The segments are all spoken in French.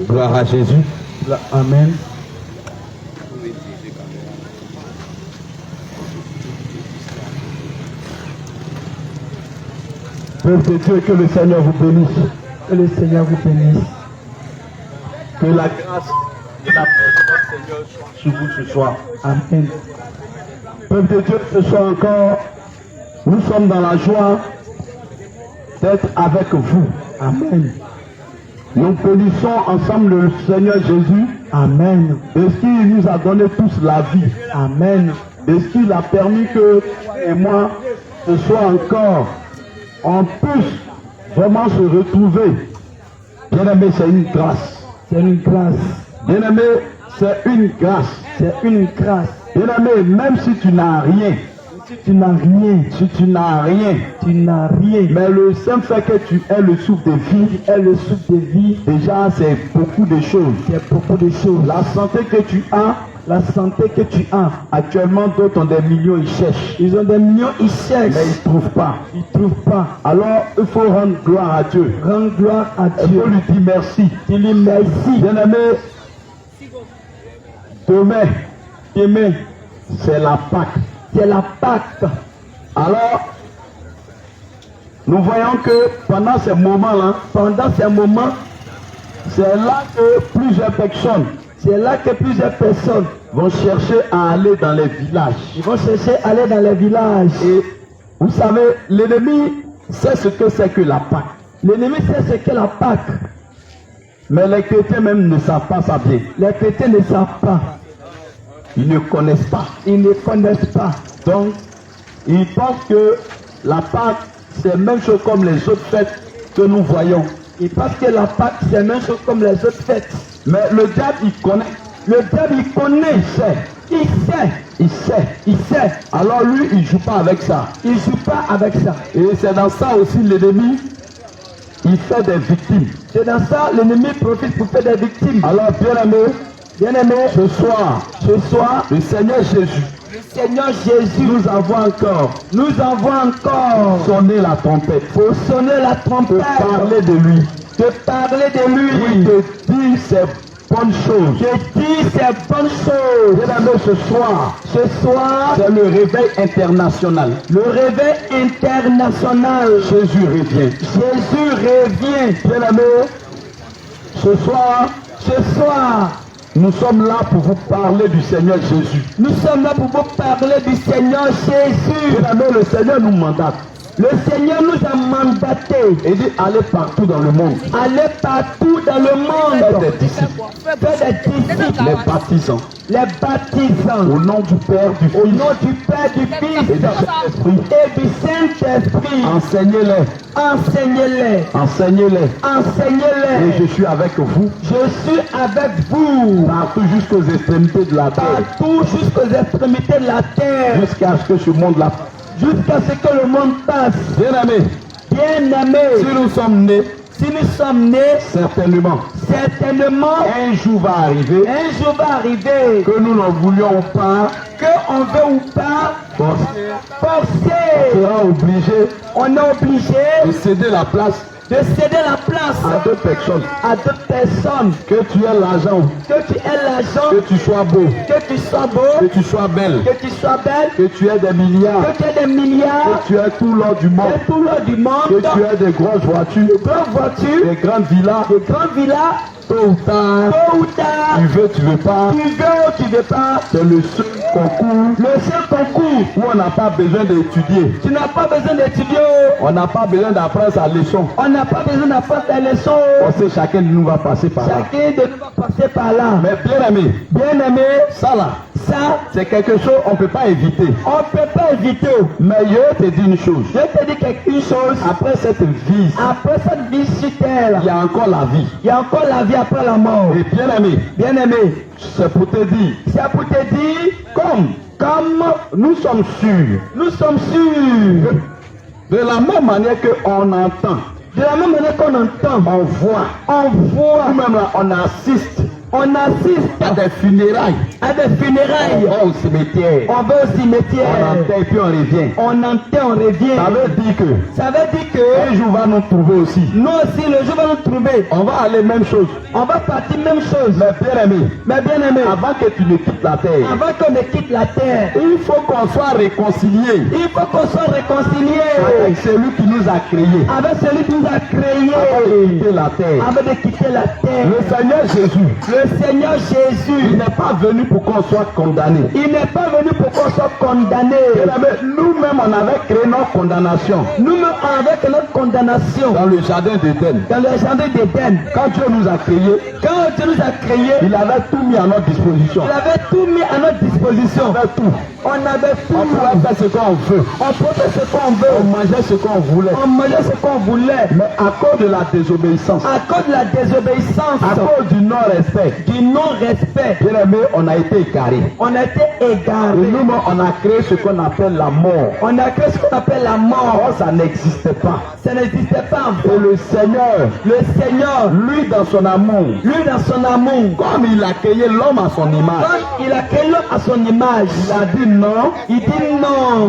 Gloire à Jésus. Amen. Peuple de Dieu, que le Seigneur vous bénisse. Que le Seigneur vous bénisse. Que la grâce et la paix de notre Seigneur soient sur vous ce soir. Amen. Peuple de Dieu, ce soir encore, nous sommes dans la joie d'être avec vous. Amen. Nous bénissons ensemble le Seigneur Jésus. Amen. De ce qu'il nous a donné tous la vie. Amen. De ce qu'il a permis que toi et moi, ce soir encore, on puisse vraiment se retrouver. Bien-aimé, c'est une grâce. C'est une grâce. Bien-aimé, c'est une grâce. C'est une grâce. Bien-aimé, même si tu n'as rien, Si tu n'as rien, si tu n'as rien, tu n'as rien. mais le simple fait que tu aies le souffle de vie, Tu es le souffle de vie. déjà c'est beaucoup de choses. C'est beaucoup de choses. La santé que tu as, La santé que tu as. actuellement d'autres ont des millions, ils cherchent. Ils ont des millions, ils cherchent. Mais ils ne trouvent pas. Ils ne trouvent pas. Alors il faut rendre gloire à Dieu. Rends gloire à Il Dieu. faut lui dire merci. Tu lui merci. Bien-aimé, demain, c'est la Pâque. C'est la Pâque. Alors, nous voyons que pendant ces moments-là, Pendant ces moments, c'est là que plusieurs personnes c'est là que plusieurs personnes vont chercher à aller dans les villages. ils vont chercher à aller dans les villages. Et vous savez, l'ennemi sait ce que c'est que la Pâque. L'ennemi sait ce qu'est la Pâque. Mais les chrétiens même ne savent pas ça bien. Les chrétiens ne savent pas. Ils ne connaissent pas. Ils ne connaissent pas. Donc, ils pensent que la Pâque, c'est la même chose comme les autres fêtes que nous voyons. Ils pensent que la Pâque, c'est la même chose comme les autres fêtes. Mais le diable, il connaît. Le diable, il connaît. Il sait. Il sait. Il sait. Il sait. Alors lui, il ne joue pas avec ça. Il ne joue pas avec ça. Et c'est dans ça aussi l'ennemi, il fait des victimes. C'est dans ça l'ennemi profite pour faire des victimes. Alors bien-aimé, Bien-aimé, ce soir, le Seigneur Jésus, le Seigneur Jésus, nous avons encore sonné la trompette pour sonner la trompette, pour parler de lui. de parler de lui, Oui, de dire ces bonnes choses. de dire ces bonnes choses. Bien-aimé, ce soir, c'est le réveil international. Le réveil international. Jésus revient. Jésus revient. Bien-aimé, ce soir, nous sommes là pour vous parler du Seigneur Jésus. Nous sommes là pour vous parler du Seigneur Jésus. Bien-aimé, le Seigneur nous mandate. Le Seigneur nous a mandatés. Il dit allez partout dans le monde. Aller partout dans le monde. Faites des disciples. Faites des disciples. Les baptisants. Les baptisants. Au nom du Père, du Au Fils nom du Père, du et Fils du Saint-Esprit. et du Saint-Esprit. Enseignez-les. Enseignez-les. Enseignez-les. Enseignez-les. Et je suis avec vous Je suis avec vous. partout jusqu'aux extrémités de la terre. Partout jusqu'aux extrémités de la terre. Jusqu'à ce que ce monde-là. Jusqu'à ce que le monde passe. Bien-aimés, si Bien-aimés, nous sommes nés, si nous sommes nés, certainement, certainement, un jour va arriver un jour va arriver que nous n'en voulions pas, qu'on veut ou pas, on forcer, sera obligé on est obligé de céder la place de céder la place à d'autres personnes. à d'autres personnes. Que tu aies l'argent, Que tu aies l'argent, que tu sois beau, que tu sois beau, que tu sois belle, que tu sois belle, que tu aies des milliards, que tu aies des milliards, que tu aies tout l'or du monde, et tout l'or du que monde, tu aies des grosses voitures, de grandes voitures, des grandes villas, de grandes villas, tôt ou tard, tôt ou tard, tu veux pas, tu veux ou tu veux pas, c'est le seul concours le seul concours, où on n'a pas besoin d'étudier, tu n'as pas besoin d'étudier, on n'a pas besoin d'apprendre sa leçon. on n'a pas besoin d'apprendre des leçons, On sait chacun de nous va passer par là. chacun de nous va passer par là. Mais bien aimé, Bien-aimé, ça là, ça, c'est quelque chose qu'on ne peut pas éviter. on ne peut pas éviter. Mais je te dis une chose, Je te dis quelque chose, après cette vie, après cette vie sur terre, il y a encore la vie. il y a encore la vie après la mort. Et bien aimé, Bien-aimé, c'est pour te dire, c'est pour te dire, comme nous sommes sûrs, nous sommes sûrs, de la même manière qu'on entend, de la même manière qu'on entend, on voit, on voit, nous-mêmes là, on assiste On assiste à des funérailles. à des funérailles. On va au cimetière. On va au cimetière. On enterre puis on revient. On enterre, on revient. Ça veut dire que Ça veut dire un que jour va nous trouver aussi. nous aussi, le jour va nous trouver. On va aller même chose. On va partir même chose. Mais bien aimé, Mais bien aimé, avant que tu ne quittes la terre, avant qu'on ne quitte la terre, il faut qu'on soit réconcilié il faut qu'on soit réconcilié avec celui qui nous a créés avec celui qui nous a avant de créés quitter la terre. avant de quitter la terre. Le Seigneur Jésus, Le Seigneur il Jésus, n'est pas venu pour qu'on soit condamné. il n'est pas venu pour qu'on soit condamné. Nous-mêmes, on avait créé notre condamnation Nous-mêmes, avec notre condamnation dans le jardin d'Éden. dans le jardin d'Éden, Quand Dieu nous a créés, quand Dieu nous a créés, il avait tout mis à notre disposition. il avait tout mis à notre disposition. On avait tout. On avait tout. On pouvait faire ce qu'on veut. On pouvait faire ce qu'on On veut. mangeait ce qu'on voulait. On mangeait ce qu'on voulait. Mais à cause de la désobéissance, À cause de la désobéissance, à cause du non-respect, du non-respect, bien aimé, on a été égarés. on a été Et égarés. nous, on a créé ce qu'on appelle la mort. On a créé ce qu'on appelle la mort. Or, ça n'existait pas. Ça n'existait pas Et avant. le Seigneur, Le Seigneur, lui, dans son amour, lui dans son amour, comme il a créé l'homme à son image, quand il a créé l'homme à son image, il a dit non, il dit non,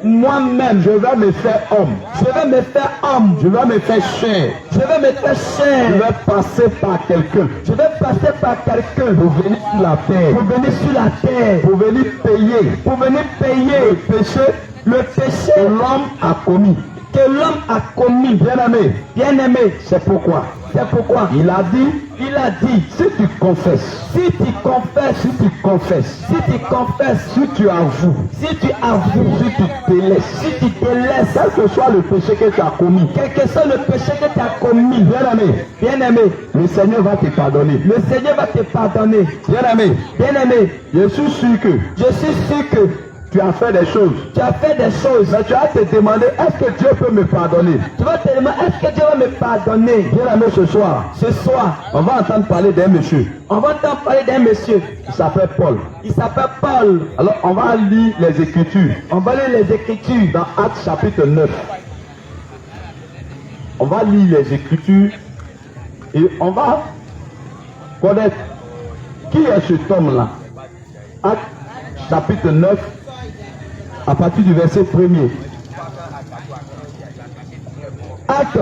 moi-même, je vais me faire homme. je vais me faire homme, Je vais me faire chair. je vais me faire Je chair, vais passer par quelqu'un je vais passer par quelqu'un pour venir sur la terre, pour venir sur la terre, pour venir payer pour venir payer le péché le que péché l'homme a commis. que l'homme a commis. Bien-aimé, Bien-aimé, c'est pourquoi c'est pourquoi il a dit, il a dit, si tu confesses, si tu confesses, si tu confesses, si tu confesses, si tu avoues, si tu avoues, si tu te laisses, si tu te laisses, quel que soit le péché que tu as commis, quel que soit le péché que tu as commis, bien-aimé, bien-aimé, le Seigneur va te pardonner. le Seigneur va te pardonner. Bien-aimé, Bien-aimé, je suis sûr que je suis sûr que tu as fait des choses, tu as fait des choses. mais tu vas te demander, est-ce que Dieu peut me pardonner? Tu vas te demander, est-ce que Dieu va me pardonner? Bien-aimé, ce soir, Ce soir, on va entendre parler d'un monsieur, on va t'en parler d'un monsieur. il s'appelle Paul. Il s'appelle Paul. Alors, on va lire les Écritures On va lire les Écritures. dans Actes chapitre 9. On va lire les Écritures et on va connaître qui est cet homme-là. Actes chapitre 9, à partir du verset 1er. Actes,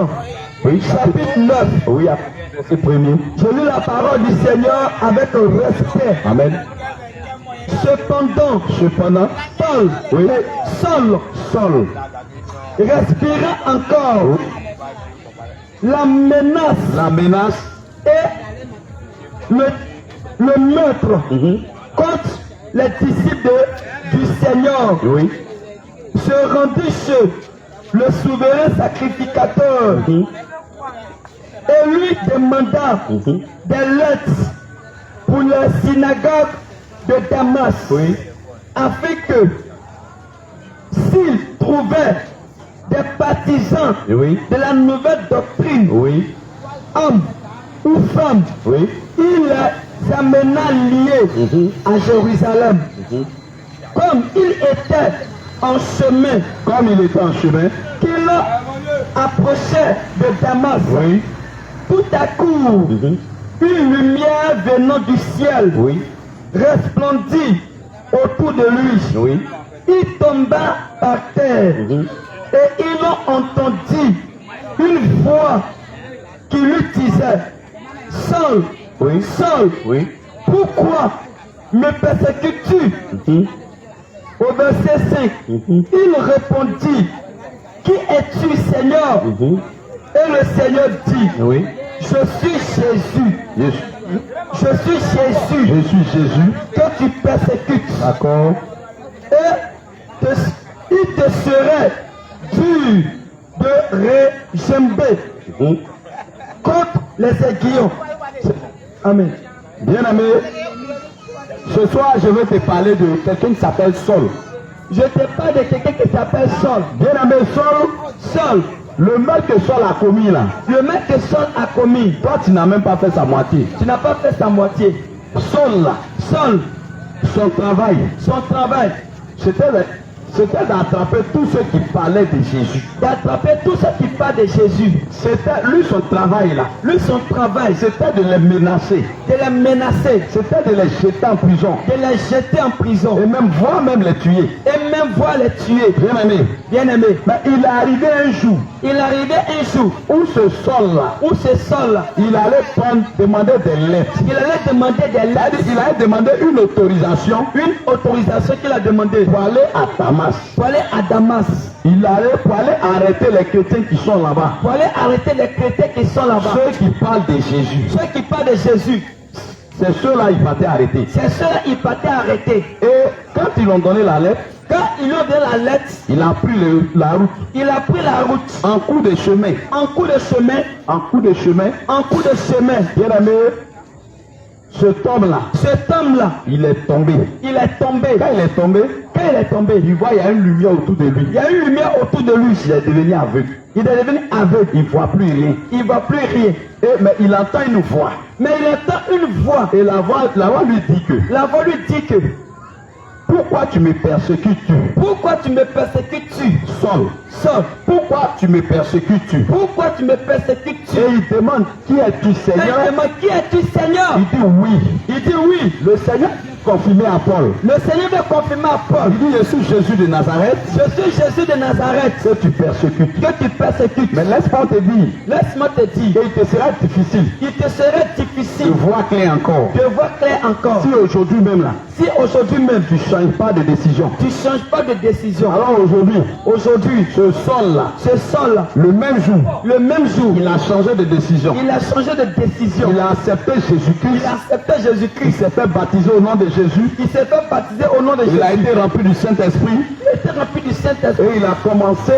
Oui, chapitre 9. Oui, à verset 1er. Je lis la parole du Seigneur avec respect. Amen. Cependant, Paul, Oui, Saul, respira encore la menace la menace et le meurtre contre les disciples du Seigneur oui, se rendit chez le souverain sacrificateur et lui demanda des lettres pour la synagogue de Damas, oui, afin que s'il trouvait des partisans oui, de la nouvelle doctrine, oui, hommes ou femmes, oui, il les amena liés à Jérusalem. Comme il était en chemin, comme il était en chemin, qu'il approchait de Damas, oui, tout à coup, une lumière venant du ciel oui, resplendit autour de lui. oui, Il tomba par terre et il entendit une voix qui lui disait, Saul, oui, Saul, oui, pourquoi me persécutes-tu? Au verset 5, il répondit, qui es-tu, Seigneur? Et le Seigneur dit, oui, je suis Jésus, je suis Jésus je suis Jésus, que tu persécutes. d'accord, Et il te serait dur de régember contre les aiguillons. Amen. bien-aimé, ce soir je vais te parler de quelqu'un qui s'appelle Saul. Je te parle de quelqu'un qui s'appelle Saul. Bien-aimé, Saul, le mal que Saul a commis là, Le mec que Saul a commis, toi tu n'as même pas fait sa moitié. tu n'as pas fait sa moitié. Saul là, Saul, son travail, son travail, c'était d'attraper tous ceux qui parlaient de Jésus. D'attraper tous ceux qui parlent de Jésus. C'était lui son travail là. Lui, son travail, C'était de les menacer. de les menacer, C'était de les jeter en prison. de les jeter en prison Et même voire même les tuer. et même voir les tuer. Bien aimé. Bien-aimé, Mais il est arrivé un jour il arrivait un jour où ce sol-là, où ce sol-là, il allait demander des lettres. il allait demander des C'est-à-dire, lettres, il allait demander une autorisation une autorisation qu'il a demandé pour aller à Damas. pour aller à Damas, Il allait pour aller arrêter les chrétiens qui sont là-bas. pour aller arrêter les chrétiens qui sont là-bas. Ceux qui parlent de Jésus. Ceux qui parlent de Jésus, C'est ceux-là il partait arrêter. c'est ceux-là qui partaient arrêter. Et quand ils ont donné la lettre, Quand ils lui ont donné la lettre, il a pris la route. il a pris la route En cours de chemin. en coup de chemin, En cours de chemin. en coup de chemin. Bien aimé, cet homme-là, Cet homme-là, il est tombé. il est tombé. Quand il est tombé, Quand il est tombé, il voit il y a une lumière autour de lui. il y a une lumière autour de lui. Il est devenu aveugle. Il est devenu aveugle. Il ne voit plus rien. Il ne voit plus rien. Mais il entend une voix. Mais il entend une voix. Et la voix lui dit que La voix lui dit que pourquoi tu me persécutes-tu, pourquoi tu me persécutes-tu, Saul? Saul? Pourquoi tu me persécutes-tu? Pourquoi tu me persécutes-tu? Et il demande qui es-tu, Et Seigneur? il demande qui es-tu, Seigneur? Il dit oui. Il dit oui. Le Seigneur confirmé à Paul. Le Seigneur veut confirmer à Paul. Il dit je suis Jésus de Nazareth Je suis Jésus de Nazareth que tu persécutes. que tu persécutes. Mais laisse-moi te dire, Laisse-moi te dire, il te sera difficile il te serait de difficile voir clair encore. de voir clair encore. Si aujourd'hui même là, Si aujourd'hui même tu ne changes pas de décision. tu ne changes pas de décision. Alors aujourd'hui, ce sol-là, Ce sol-là, le même jour, le même jour, il a changé de décision. il a changé de décision. Il a accepté Il Jésus-Christ. a accepté Il Jésus-Christ. s'est fait baptiser au nom de Jésus. Il s'est fait baptiser au nom de Jésus. Il a été rempli du Saint-Esprit. Il a été rempli du Saint-Esprit. Et il a commencé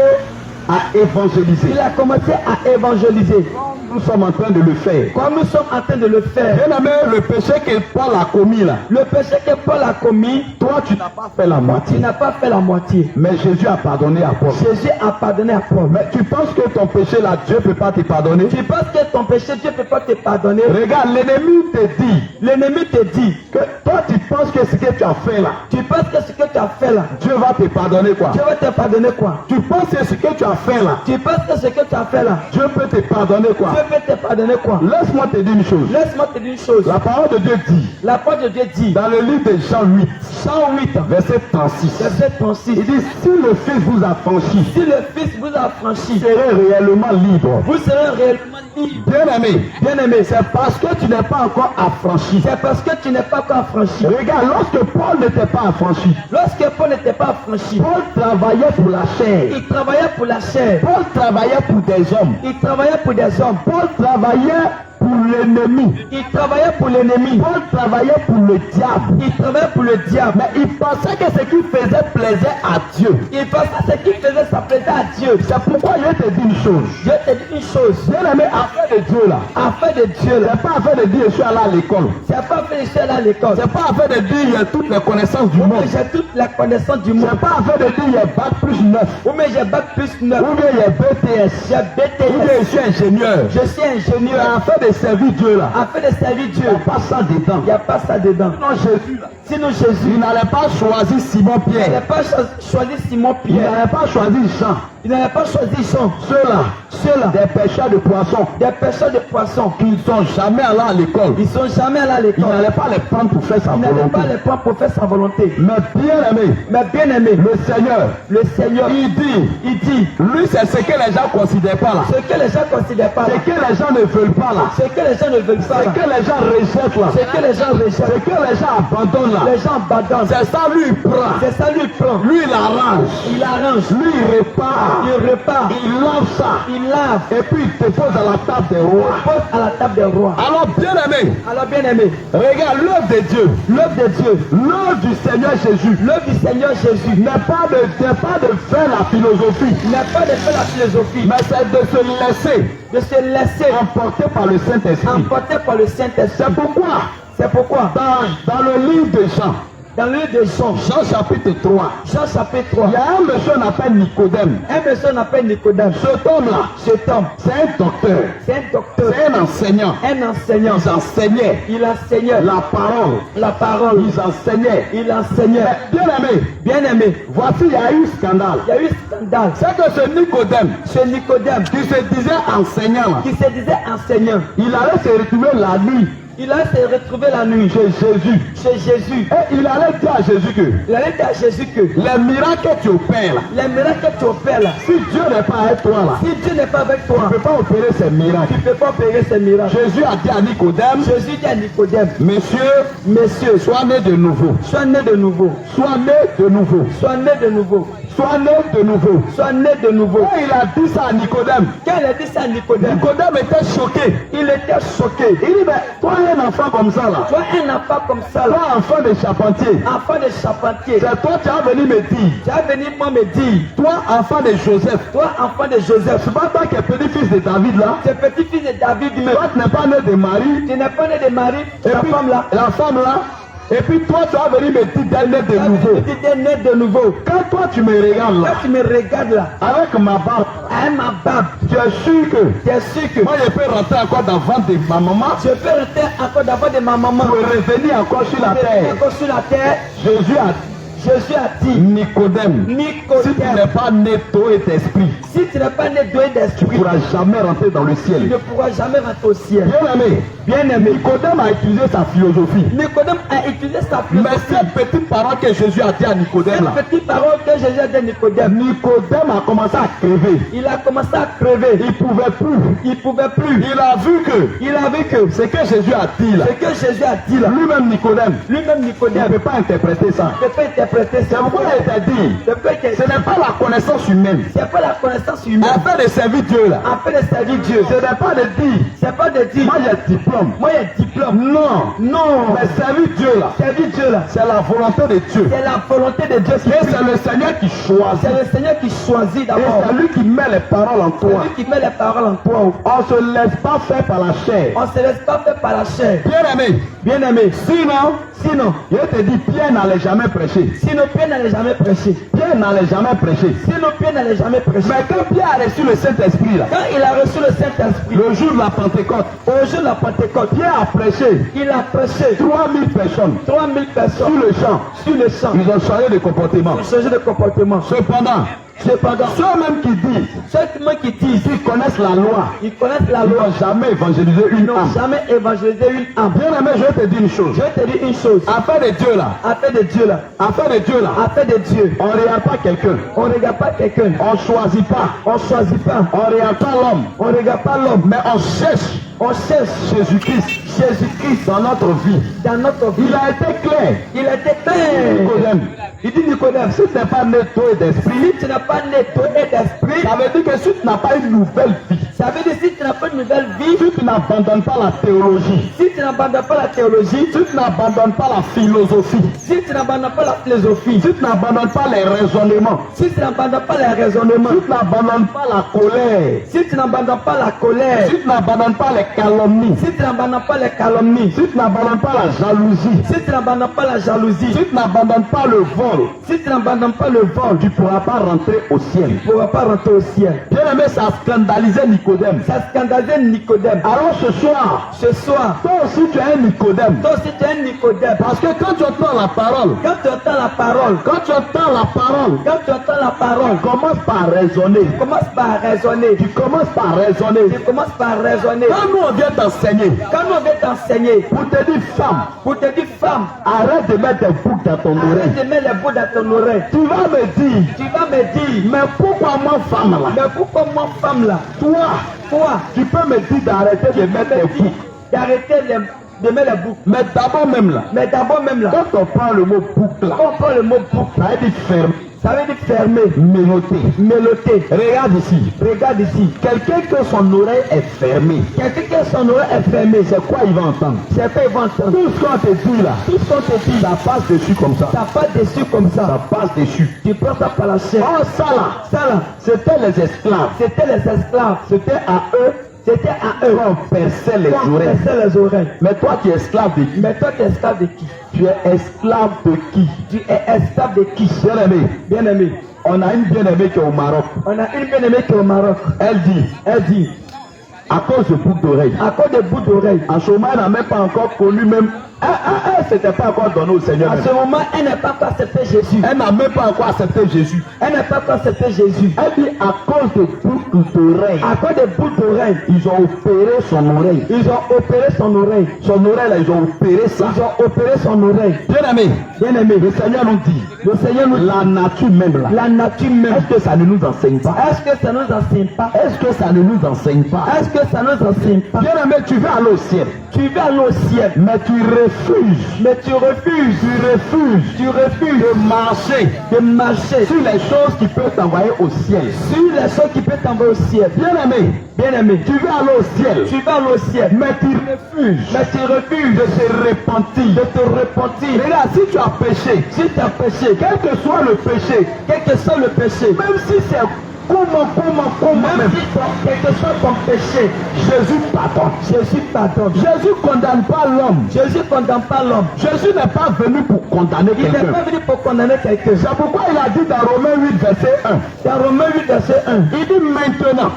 à évangéliser. Il a commencé à évangéliser. Nous sommes en train de le faire. Comme nous sommes en train de le faire. Bien aimé, le péché que Paul a commis là, Le péché que Paul a commis, toi tu n'as pas fait la tu moitié. n'as pas fait la moitié. Mais Jésus a pardonné à Paul. Jésus a pardonné à Paul. Mais tu penses que ton péché là, Dieu ne peut pas te pardonner? Tu penses que ton péché, Dieu ne peut pas te pardonner. Regarde, l'ennemi te dit L'ennemi te dit, que toi tu penses que ce que tu as fait là, tu penses que ce que tu as fait là, Dieu va te pardonner quoi? Dieu va te pardonner quoi? Tu penses que ce que tu as fait là, Tu penses que ce que tu as fait là, Dieu peut te pardonner quoi? Dieu peut te pardonner quoi? Laisse-moi te dire une chose. Laisse-moi te dire une chose. La parole de Dieu dit, La parole de Dieu dit, dans le livre de Jean 8, 108, verset 36, verset 36, il dit, si le Fils vous a franchi, si le Fils vous a franchi, vous serez réellement libre. vous serez réellement libre. Bien aimé, Bien-aimé, c'est parce que tu n'es pas encore affranchi. c'est parce que tu n'es pas encore affranchi. Regarde, lorsque Paul n'était pas affranchi, Lorsque Paul n'était pas affranchi, Paul travaillait pour la chair. il travaillait pour la chair, Paul travaillait pour des hommes. il travaillait pour des hommes, Paul travaillait pour l'ennemi. il travaillait pour l'ennemi, Paul travaillait pour le diable. il travaillait pour le diable. Mais il pensait que ce qu'il faisait plaisait à Dieu. Il pensait que ce qu'il faisait, ça plaisait à Dieu. C'est pourquoi je te dis une chose. Dieu te dit une chose, Bien aimé, affaire de Dieu là. afin de Dieu là, C'est pas affaire de dire je suis allé à l'école. c'est pas fait ici à l'école. C'est pas affaire de dire il y a toutes les connaissances du monde. J'ai toute la connaissance du monde. C'est pas affaire de dire il y a bac plus 9. Ou mais j'ai bac plus 9. Ou bien il y a BTS. J'ai Ou bien BTS. je suis ingénieur. Je suis ingénieur. C'est affaire de servir Dieu là. Afin de servir Dieu. Il n'y a pas ça dedans. Il n'y a pas ça dedans. Non, Jésus là. Sinon Jésus, Il n'allait pas choisir Simon il Pierre. n'avait pas choisi Simon Il Pierre. n'allait pas choisir Jean. Il n'avait pas choisi Jean. Ceux-là, Ceux-là, des pêcheurs de poissons, des pêcheurs de poissons, qui ne sont jamais allés à l'école. ils sont jamais allés à Il l'école. n'allait pas les prendre pour faire sa Il n'avait volonté. pas les prendre pour faire sa volonté. Mais bien aimé, Mais bien aimé, le Seigneur, le Seigneur, il dit, lui, c'est ce que les gens ne considèrent pas là. ce que les gens considèrent pas, Ce que les gens ne veulent pas là. ce que les gens ne veulent pas, Ce que les gens rejettent là. ce que les gens Ce rejettent, que les gens abandonnent là. les gens abandonnent. C'est ça lui il prend. C'est ça lui prend. Lui il arrange. Il arrange, Lui il répare. il repart, Il lave ça. il lave, Et puis il te pose à la table des rois. pose à la table des rois. Alors bien aimé, Alors bien aimé, regarde l'œuvre de Dieu. l'œuvre de Dieu, L'œuvre du Seigneur Jésus l'œuvre du Seigneur Jésus n'est pas de faire la philosophie, n'est pas de faire la philosophie, mais c'est de se laisser de se laisser emporter par le Saint-Esprit. emporter par le Saint-Esprit. C'est pourquoi C'est pourquoi dans le livre de Jean, Dans le livre de Jean, Jean chapitre 3, Jean chapitre il 3, y a un monsieur qu'on appelle Nicodème. un monsieur on appelle Nicodème. Cet homme-là, Cet homme, c'est un docteur, c'est un docteur, c'est un enseignant. un enseignant. Ils enseignaient Il enseignait la parole. Ils enseignaient. Il enseignait. Bien aimé, Bien aimé, voici, il y a eu scandale. il y a eu scandale. C'est que ce Nicodème, Ce Nicodème, qui se disait enseignant, là, qui se disait enseignant, il allait se retrouver la nuit il allait se retrouver la nuit chez Jésus. chez Jésus. Et il allait dire à Jésus que Il allait dire à Jésus que les miracles que tu opères là, les miracles que tu opères là, si Dieu n'est pas avec toi là, si Dieu n'est pas avec tu ne toi, peux pas opérer ces miracles. tu ne peux pas opérer ces miracles. Jésus a dit à Nicodème, Jésus dit à Nicodème, Monsieur, Messieurs, sois né de nouveau. sois né de nouveau, Sois né de nouveau. sois né de nouveau, Sois né de nouveau. sois né de nouveau. Quand il a dit ça à Nicodème, Quand il a dit ça à Nicodème, Nicodème était choqué. il était choqué. Il dit, mais toi un enfant comme ça là, Toi, un enfant comme ça, là, toi enfant de charpentier, enfant de charpentier, c'est toi qui as venu me dire, tu as venu moi me dire, toi enfant de Joseph, toi, enfant de Joseph, c'est pas toi qui es petit-fils de David là, tu es petit-fils de David, mais toi tu n'es pas né de Marie, tu n'es pas né de Marie, et la puis, femme là, la femme là, et puis toi tu as venu me dire d'elle naître de nouveau. tu es né de nouveau. Quand toi tu me regardes là, Quand tu me regardes là, avec ma barbe, à ma barbe, tu es sûr que tu es sûr que moi je peux rentrer encore dans le ventre de ma maman je peux rester encore d'abord de ma maman. pour revenir encore sur la terre. Encore sur la terre, Jésus a Jésus a dit, Nicodème, si tu Nicodème, n'es pas né d'eau et d'esprit, si tu n'es pas né doué tu ne d'esprit, pourras jamais rentrer dans le tu ciel. ne pourras jamais rentrer au ciel. Bien aimé, Nicodème a utilisé sa philosophie. Nicodème a utilisé sa Mais philosophie. cette petite parole que Jésus a dit à Nicodème là, Cette petite parole que Jésus a dit à Nicodème, Nicodème a commencé à crever. il a commencé à crever. Il ne pouvait plus. Il pouvait plus. Il a vu que ce que Jésus a dit là, Ce que Jésus a dit là, lui-même Nicodème, lui-même il ne Nicodème peut pas interpréter ça. ne peut pas interpréter C'est ça. pourquoi il t'a dit, C'est pas que- ce n'est pas la connaissance humaine. c'est pas la connaissance humaine. Afin de servir Dieu là, Afin de servir Dieu. ce n'est pas de dire, C'est pas de dire, moi j'ai diplôme. moi j'ai diplôme. Non, Non. mais servir Dieu là, Servir Dieu là, c'est la volonté de Dieu. c'est la volonté de Dieu qui Et c'est le Seigneur qui choisit. C'est le Seigneur qui choisit Et d'abord. c'est lui qui met les paroles en C'est toi. lui qui met les paroles en toi. On ne se laisse pas faire par la chair. On ne se laisse pas faire par la chair. Bien aimé, Bien aimé. sinon, je te dis, Pierre n'allait jamais prêcher. Sinon Pierre n'allait jamais prêcher. Pierre n'allait jamais prêcher. Sinon Pierre n'allait jamais prêcher. Mais quand Pierre a reçu le Saint-Esprit là, Quand il a reçu le Saint-Esprit, le jour de la Pentecôte, au jour de la Pentecôte, Pierre a prêché il a prêché 3000 personnes 3000 sur personnes le champ. sur le champ. Ils ont changé de comportement. Ils ont changé de comportement. Cependant, ceux-mêmes qui disent, Ceux qui disent qu'ils connaissent la loi, ils connaissent la ils loi, n'ont jamais évangélisé ils une n'ont âme. jamais évangélisé une âme. Bien aimé, je vais te dire une chose. Je vais te dire une chose. Afin de Dieu là, Afin de Dieu là, afin de Dieu là, afin de Dieu, on ne regarde pas quelqu'un. on ne regarde pas quelqu'un. On ne choisit pas. On ne choisit pas. On ne regarde pas l'homme. On ne regarde pas l'homme. Mais on cherche On cherche Jésus-Christ. Jésus-Christ Dans notre vie. dans notre vie. Il a été clair. Il était clair. Nicodème. Il dit Nicodème, Si tu n'es pas né d'eau et d'esprit, si tu n'as pas né et d'esprit, ça veut dire que si tu n'as pas une nouvelle vie, ça veut dire si tu n'as pas une nouvelle vie, si tu n'abandonnes pas la théologie, si tu n'abandonnes pas la théologie, si tu n'abandonnes pas la philosophie, si tu n'abandonnes pas la philosophie, si tu n'abandonnes pas les raisonnements, si tu n'abandonnes pas les raisonnements, si tu n'abandonnes pas la colère, si tu n'abandonnes pas la colère, si tu n'abandonnes pas les calomnies, si tu n'abandonnes pas les calomnies, si tu n'abandonnes pas la jalousie, si tu n'abandonnes pas la jalousie, si tu n'abandonnes pas le vol, si tu n'abandonnes pas le vol, tu ne pourras pas rentrer au ciel. tu ne pourras pas rentrer au ciel. Bien aimé, ça a scandalisé Nicodème. Ça scandalisait Nicodème. Alors ce soir, toi aussi tu es un Nicodème. Toi aussi tu es un Nicodème. Parce que quand tu entends la parole, Quand tu entends la parole, quand tu entends la parole, quand tu entends la parole, commence par raisonner. commence par raisonner. Tu commences par raisonner. Tu commences par raisonner. Quand nous on vient t'enseigner, Quand nous vient t'enseigner, pour te dire femme, pour te dire femme, arrête de mettre des boucles dans ton oreille. arrête de mettre les bouts dans ton oreille. Tu vas me dire, Tu vas me dire, mais pourquoi moi femme là? mais pourquoi moi femme là, toi, Tu peux me dire d'arrêter de mettre des boucles. d'arrêter de mettre les boucles. Mais d'abord même là, Mais d'abord même là, quand on prend le mot boucle là, quand on prend le mot boucle, ça veut dire fermer, ça veut dire fermer, ménoter. méloter. Regarde ici. Regarde ici. Quelqu'un que son oreille est fermée, Quelqu'un qui son oreille est fermée, c'est quoi il va entendre? c'est pas ils vont entendre. Tout ce qu'on te dit là, Tout ce qu'on te dit, ça passe dessus comme ça. ça passe dessus comme Ça ça. passe dessus. Tu prends ça par la chair. Oh ça là, Ça là, c'était les esclaves. c'était les esclaves. C'était à eux C'était à eux. Quand on perçait les Quand on oreilles. perçait les oreilles. Mais toi, tu es esclave de qui? Mais toi, tu es esclave de qui? Tu es esclave de qui? Tu es esclave de qui? Bien-aimé, Bien-aimé. on a une bien-aimée qui est au Maroc. On a une bien-aimée qui est au Maroc. Elle dit, à cause de boucles d'oreilles. À cause des bouts d'oreilles. En ce moment, elle n'a même pas encore connu même. Elle s'était pas encore donnée au Seigneur. À même. ce moment, elle n'a pas encore accepté Jésus. Elle n'a même pas encore accepté Jésus. Elle n'a pas encore accepté Jésus. Elle dit à cause de boucles d'oreilles. À cause des bouts d'oreilles. Ils ont opéré son oreille. Ils ont opéré son oreille. Son oreille là, ils ont opéré ça. Ils ont opéré son oreille. Bien-aimé, Bien-aimé. le Seigneur nous dit, Le Seigneur nous dit, la nature même là. la nature même. Est-ce que ça ne nous enseigne pas? Est-ce que ça nous enseigne pas? Est-ce que ça ne nous enseigne pas? Est-ce que ça nous enseigne pas? Bien-aimé, tu veux aller au ciel. Tu vas aller au ciel. Mais tu refuses. Mais tu refuses. Tu refuses de marcher de marcher sur les choses qui peuvent t'envoyer au ciel. sur les choses qui peuvent t'envoyer au ciel. Bien-aimé, Bien-aimé. tu veux aller au ciel. Tu vas aller au ciel. Mais tu refuses Mais tu refuses de te repentir. de te repentir. Regarde, si tu as péché, Si tu as péché, quel que soit le péché, quel que soit le péché, même si c'est comment même même, si quel que soit ton péché, Jésus pardonne. Jésus pardonne. Jésus ne condamne pas l'homme. Jésus ne condamne pas l'homme. Jésus n'est pas venu pour condamner Il n'est quelqu'un. pas venu pour condamner quelqu'un. C'est pourquoi il a dit dans Romains 8, verset 1. Dans Romains 8, verset 1. Il dit maintenant,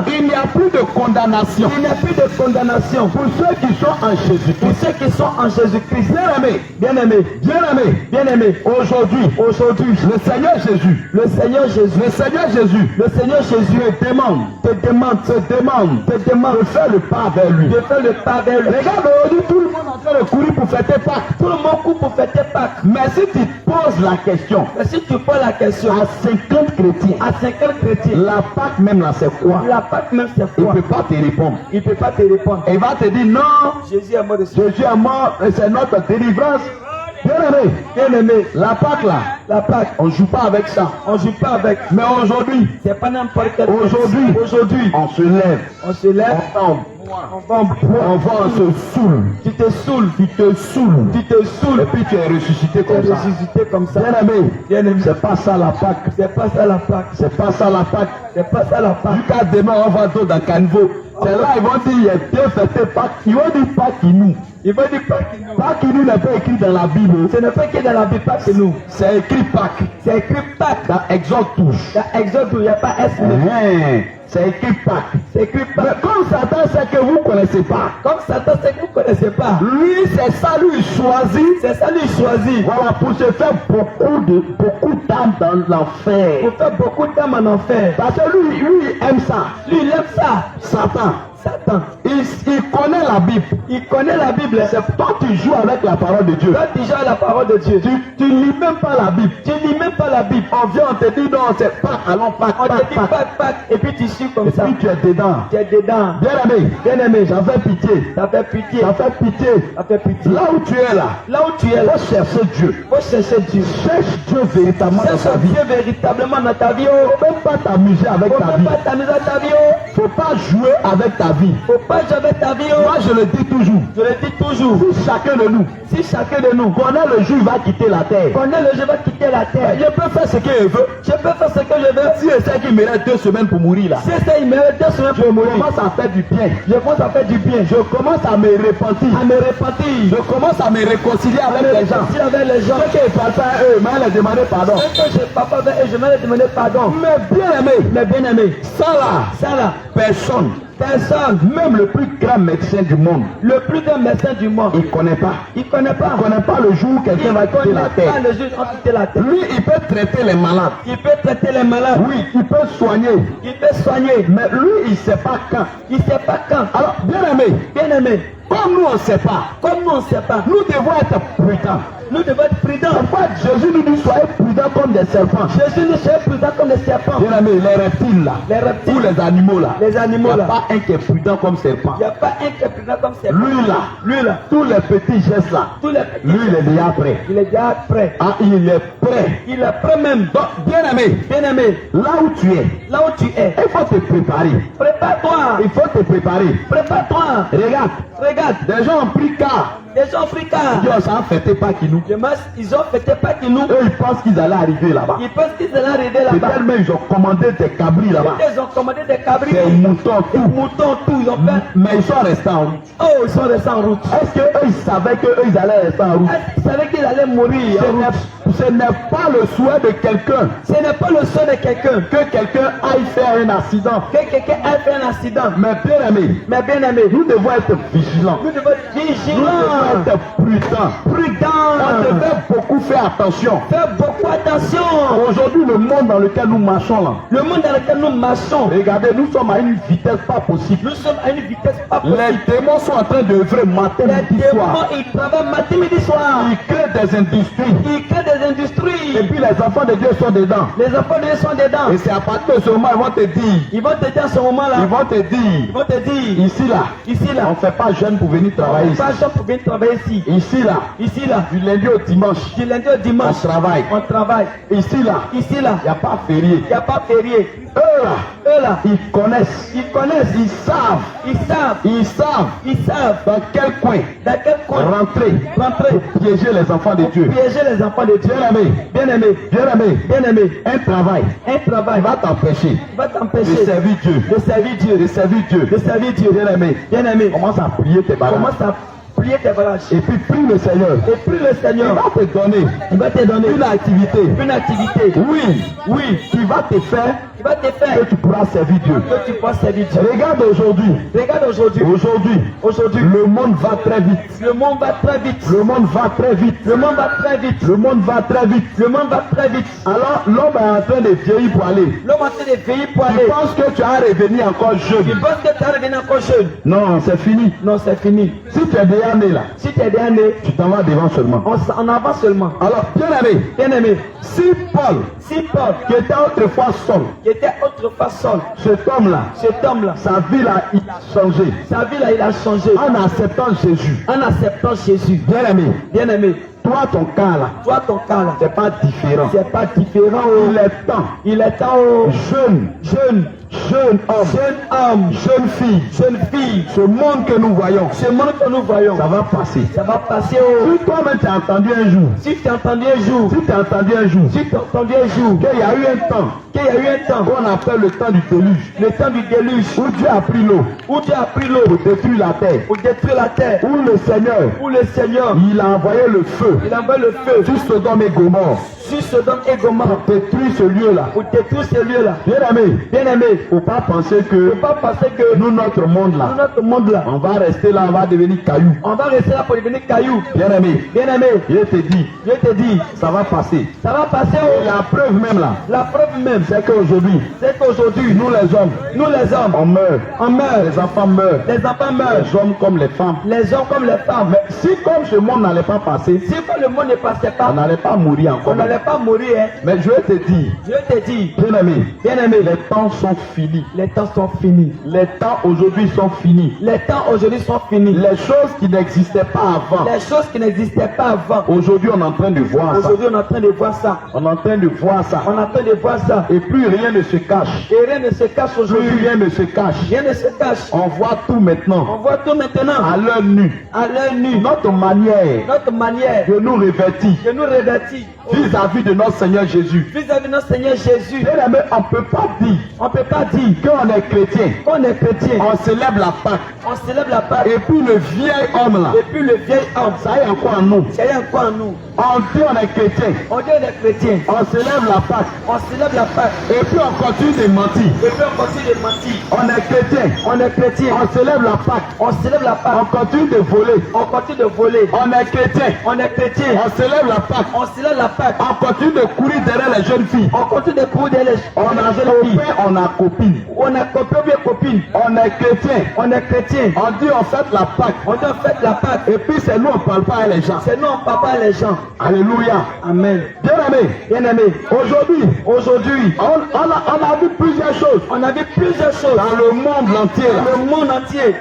il n'y a plus de condamnation Il n'y a plus de condamnation pour ceux qui sont en pour Jésus-Christ. ceux qui sont en Jésus-Christ. Bien-aimé, Bien-aimé, bien-aimé, bien-aimé, aujourd'hui, le Seigneur Jésus, le Seigneur Jésus, le Seigneur Jésus, le Seigneur Jésus te demande de faire le pas vers lui. de faire le pas vers lui. Regarde aujourd'hui, tout le monde est en train de courir pour fêter Pâques. Tout le monde court pour fêter Pâques. Mais si tu te poses la question Mais si tu poses la question à 50 chrétiens, à 50 chrétiens, la Pâque même là, c'est quoi? la Pâque même c'est Il ne quoi? peut pas te répondre. Il ne peut pas te répondre. Il va te dire non, Jésus est mort dessus. Jésus est mort et c'est notre délivrance. Bien-aimé, Bien-aimé, la Pâque là, la Pâque, on ne joue pas avec ça. on ne joue pas avec. Mais aujourd'hui, C'est pas n'importe quel aujourd'hui, on se lève, on se lève, on tombe, on va, on se saoule. tu te saoules, Tu te saoules. tu te saoules, Et puis tu es ressuscité tu es comme ça. ressuscité comme ça. Bien-aimé, Bien-aimé, c'est pas ça la Pâque. c'est pas ça la Pâque. C'est pas ça la Pâque. C'est pas ça la Pâque. Jusqu'à demain, on va dans le caniveau. C'est là, ils vont dire, il y a deux fêtes Pâques. Ils vont dire Pâques qui nous. Il va dire Pâques. Pâques qui nous n'est pas écrit dans la Bible. Ce n'est pas que dans la Bible Pâques que nous. C'est écrit Pâques. C'est écrit Pâques. Dans Exode 12. Dans Exode, il n'y a pas S. C'est écrit Pâques. C'est écrit Mais Pâques. comme Satan sait que vous ne connaissez pas, Comme Satan, c'est que vous ne connaissez pas. lui, c'est ça, lui, il choisit. C'est ça, lui, il choisit. Voilà, pour se faire beaucoup d'âmes dans l'enfer. Pour faire beaucoup d'âmes en enfer. Parce que lui, il aime ça. Lui, il aime ça. Satan, Satan. il connaît la Bible. Il connaît la Bible. C'est toi qui joues avec la parole de Dieu. Toi, tu joues à la parole de Dieu. Tu lis même pas la Bible. Tu lis même pas la Bible. On vient, on te dit non, c'est pas, allons pas, On te dit Pâques, Pâques. Et puis tu suis comme Et ça. puis tu es dedans. Tu es dedans. Bien-aimé, Bien-aimé, ça fait pitié. ça fait pitié. Ça fait pitié. Ça fait pitié. Là où tu es là, Là où tu es, là, faut chercher Dieu. faut chercher Dieu. Cherche Dieu véritablement dans ta Cherche vie. Dieu véritablement dans ta vie. Oh. Faut même pas t'amuser avec Faut ta même vie. pas t'amuser dans ta vie. Oh. Faut pas jouer avec ta vie. Faut pas jouer avec ta vie. Oh. Moi, je le dis toujours. Je le dis toujours. Si chacun de nous Si chacun de nous connaît le jour où il va quitter la terre, connaît le je vais quitter la terre, je peux faire ce qu'il veut. je peux faire ce que je veux. Si je sais qu'il me reste 2 semaines pour mourir là, Si c'est il me reste 2 semaines je pour mourir, commence à faire du bien. je commence à faire du bien. Je commence à me repentir. À me repentir. Je commence à me réconcilier À avec me les gens. réconcilier avec les gens. Ceux qui ne parlent pas à eux, mais leur demander pardon. Dès que je parle pas avec eux, je vais leur demander pardon. Mais bien aimé, Mais bien aimé, ça là, ça là, personne, personne, même le plus grand médecin du monde, le plus grand médecin du monde, il ne connaît pas. il connaît pas. Il ne connaît pas le jour où quelqu'un va Il quitter connaît la pas terre. le jour où on va quitter la terre. Lui, il peut traiter les malades. Il peut traiter les malades. Oui, il peut soigner. Il peut soigner. Mais lui, il ne sait pas quand. Il ne sait pas quand. Alors, bien aimé, Bien aimé, comme nous, on ne sait pas, comme nous on ne sait pas, nous devons être prudents. nous devons être prudents. Pourquoi Jésus nous dit soyez prudents comme des serpents? Jésus ne soit prudent comme les serpents. Bien aimé, les reptiles là, Les reptiles. ou les animaux là, Les animaux, il n'y là. a pas un qui est prudent comme serpent. Il n'y a pas un qui est prudent comme serpent. Lui là, tous les petits gestes là, Tous les petits, lui il est déjà prêt. il est déjà prêt. Ah, il est prêt. Il est prêt même. Donc, bien aimé, Bien aimé, là où tu es, là où tu es, il faut te préparer. prépare-toi. Il faut te préparer. Prépare-toi. Regarde, Regarde, des gens ont pris car Des gens africains. Ils ont ça fêté pas qui nous. Ils ont fêté pas que nous. Eux, ils pensent qu'ils allaient arriver là-bas. Ils pensent qu'ils allaient arriver là-bas. Peut-être même ils ont commandé des cabris là-bas. Ils ont commandé des cabris. Des moutons, Des tout. moutons, tout. Ils ont fait. Mais ils sont restés en route. Oh, ils sont restés en route. Est-ce qu'eux, ils savaient qu'eux, ils allaient rester en route? Est-ce qu'ils savaient qu'ils allaient mourir en route? Ce n'est pas le souhait de quelqu'un Ce n'est pas le souhait de quelqu'un que quelqu'un aille faire un accident. que quelqu'un ait fait un accident. Mais bien aimé, Mais bien aimé, nous devons être vigilants. nous devons être Nous vigilants, devons être prudents. On prudents, devait beaucoup faire attention. faire beaucoup attention. Aujourd'hui, le monde dans lequel nous marchons là, Le monde dans lequel nous marchons, regardez, nous sommes à une vitesse pas possible. nous sommes à une vitesse pas possible. Les démons sont en train d'œuvrer matin, Les midi, démons, soir. ils travaillent matin, midi, soir. Ils créent des industries. Ils créent des Et industries. puis les enfants de Dieu sont dedans. Les enfants de Dieu sont dedans. Et c'est à partir de ce moment, ils vont te dire, Ils vont te dire à ce moment-là, ils vont te ils dire, vont te dire, ici là, ici là, on ne fait pas jeune pour venir travailler ici. pas gens pour bien travailler ici. Ici là, Ici là, du lundi au dimanche, du lundi au dimanche, on travaille. on travaille. Ici là, Ici là, il n'y a pas férié. il n'y a pas férié. Eux là, Eux là, ils connaissent, ils connaissent, ils savent, ils savent dans quel coin dans quel coin rentrer rentrer pour piéger les enfants de Dieu. piéger les enfants de Dieu. Bien aimé, Bien aimé, bien aimé, bien aimé, un travail un travail qui va t'empêcher va de t'empêcher servir Dieu. de servir Dieu, De servir Dieu. de servir Dieu. Bien aimé, Bien aimé, commence à prier tes bagages. commence à plier tes bagages. Et puis prie le Seigneur. Et puis le Il Seigneur, va te donner il va te donner une activité. une activité. Oui, oui, qui va te faire Il va te que faire tu pourras servir Dieu. que tu puisses servir Dieu. Regarde aujourd'hui. Regarde aujourd'hui, Aujourd'hui, le monde va très vite. le monde va très vite. Le monde va très vite. Le monde va très vite. Le monde va très vite. Le monde va très vite. Alors, l'homme est en train de vieillir pour aller. L'homme a fait des veilles pour Tu aller. penses que tu as revenir encore Tu jeune. penses que tu es revenu encore jeune. Non, c'est fini. Non, c'est fini. Si tu es déjà né là, Si tu es déjà né, tu t'en vas devant seulement. on avance seulement. Alors, bien aimé, Bien aimé, si Paul, si Paul, qui était autrefois seul, qui était autrefois seul, cet homme-là, cet homme-là, sa vie là, il a changé. sa vie là, il a changé En acceptant Jésus. en acceptant Jésus. Bien aimé, Bien aimé, toi, ton cas là, toi, ton cas là, c'est pas différent. c'est pas différent. Oh. Il est temps. Il est temps, oh. Jeune, jeune homme, jeune fille, ce monde que nous voyons, Ce monde que nous voyons, ça va passer. ça va passer. Oh. Si toi-même tu as entendu un jour, Si tu as entendu un jour, si tu as entendu un jour, si tu as entendu un jour qu'il y a eu un temps qu'il y a eu un temps, qu'on appelle le temps du déluge, le temps du déluge, où Dieu a pris l'eau où Dieu a pris l'eau pour détruire la terre, pour détruire la terre, où le Seigneur, où le Seigneur, il a envoyé le feu il envoie le feu sur Sodome et Gomorrhe sur Sodome et Gomorrhe pour détruire ce lieu-là. pour détruire ce lieu-là. Bien aimé, Bien aimé, faut pas penser que il ne faut pas penser que nous, notre monde dans là, notre monde là, on va rester là, on va devenir caillou. on va rester là pour devenir caillou. Bien aimé, Bien aimé, je te dis, je te dis, ça va passer. ça va passer. Et Oh. la preuve même là, La preuve même, c'est qu'aujourd'hui, c'est qu'aujourd'hui, nous les hommes, nous les hommes, on meurt. on meurt, Les enfants meurent. les enfants meurent, Les hommes comme les femmes. les hommes comme les femmes. Mais si comme ce monde n'allait pas passer, Si quand le monde ne passait on pas, n'allait pas mourir on encore. n'allait pas mourir. Hein. Mais je vais te dire, Je te dis, bien aimé, bien aimé, les temps sont finis. les temps sont finis. Les temps aujourd'hui sont finis. Les temps aujourd'hui sont finis. Les choses qui n'existaient pas avant, Les choses qui n'existaient pas avant. aujourd'hui on est en train de voir ça. Aujourd'hui, on est en train de voir ça. On est en train de voir ça. On est en train de voir ça. Et plus rien ne se cache. Et rien ne se cache Plus aujourd'hui. rien ne se cache. Rien ne se cache. On voit tout maintenant On voit tout maintenant à l'heure nue. à l'œil nu. Notre manière Notre manière de nous revêtir de nous revêtir vis-à-vis de notre Seigneur Jésus. vis-à-vis de notre Seigneur Jésus. Bien aimé, on ne peut pas dire On ne peut pas dire qu'on est chrétien. qu'on est chrétien. On célèbre la Pâque. On célèbre la Pâque. Et puis le vieil homme là, Et puis le vieil homme, ça y est encore en nous. c'est encore en nous. On dit on est chrétien. On dit on est chrétien. On célèbre la Pâque. On célèbre la Pâque. Et puis on continue de mentir. Et puis on continue de mentir. On est chrétien. On est chrétien. On célèbre la Pâque. On célèbre la On Pâque. continue de voler. On continue de voler. On est chrétien. On est chrétien. On célèbre la Pâque. On célèbre la Pâque. On continue de courir derrière les jeunes filles. On continue de courir des On a jeunes filles. copain, on a copine. On a copain ou bien copine. On est chrétien. On est chrétien. On dit on fête la Pâque. On dit on fête la Pâque. Et puis c'est nous on parle pas à les gens. C'est nous on parle pas les gens. Alléluia. Amen. Bien aimé. Bien aimé. Aujourd'hui, Aujourd'hui, on a vu plusieurs choses on a vu plusieurs choses dans le monde entier là. dans le monde entier.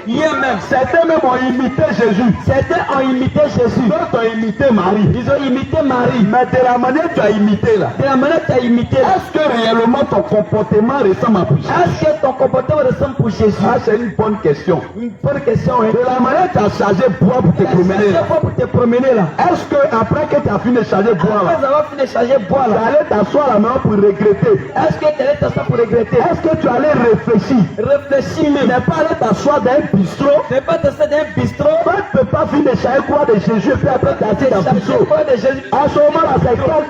Hier même, Certains même ont imité Jésus. certains ont imité Jésus. D'autres ont imité Marie. Ils ont imité Marie. Mais de la manière que tu as imité là, De la manière que tu as imité, est-ce que réellement ton comportement ressemble à Brigitte? est-ce que ton ton comportement ressemble pour Jésus? Ah, c'est une bonne question. Une bonne question, hein. De la manière que tu as chargé bois pour te promener là. Pour te promener là. Est-ce que après que tu as fini de charger bois là, Après avoir fini de charger bois tu là, allais t'asseoir à la maison pour regretter? est-ce que tu allais t'asseoir pour regretter? Est-ce que tu allais réfléchir? Réfléchis Tu même. n'es pas allé t'asseoir dans un bistrot? Tu n'es pas t'asseoir dans un bistrot. Toi, tu ne peux pas finir de charger quoi de Jésus et puis après t'asseoir dans le bistrot. Quoi de Jésus? En ce moment-là,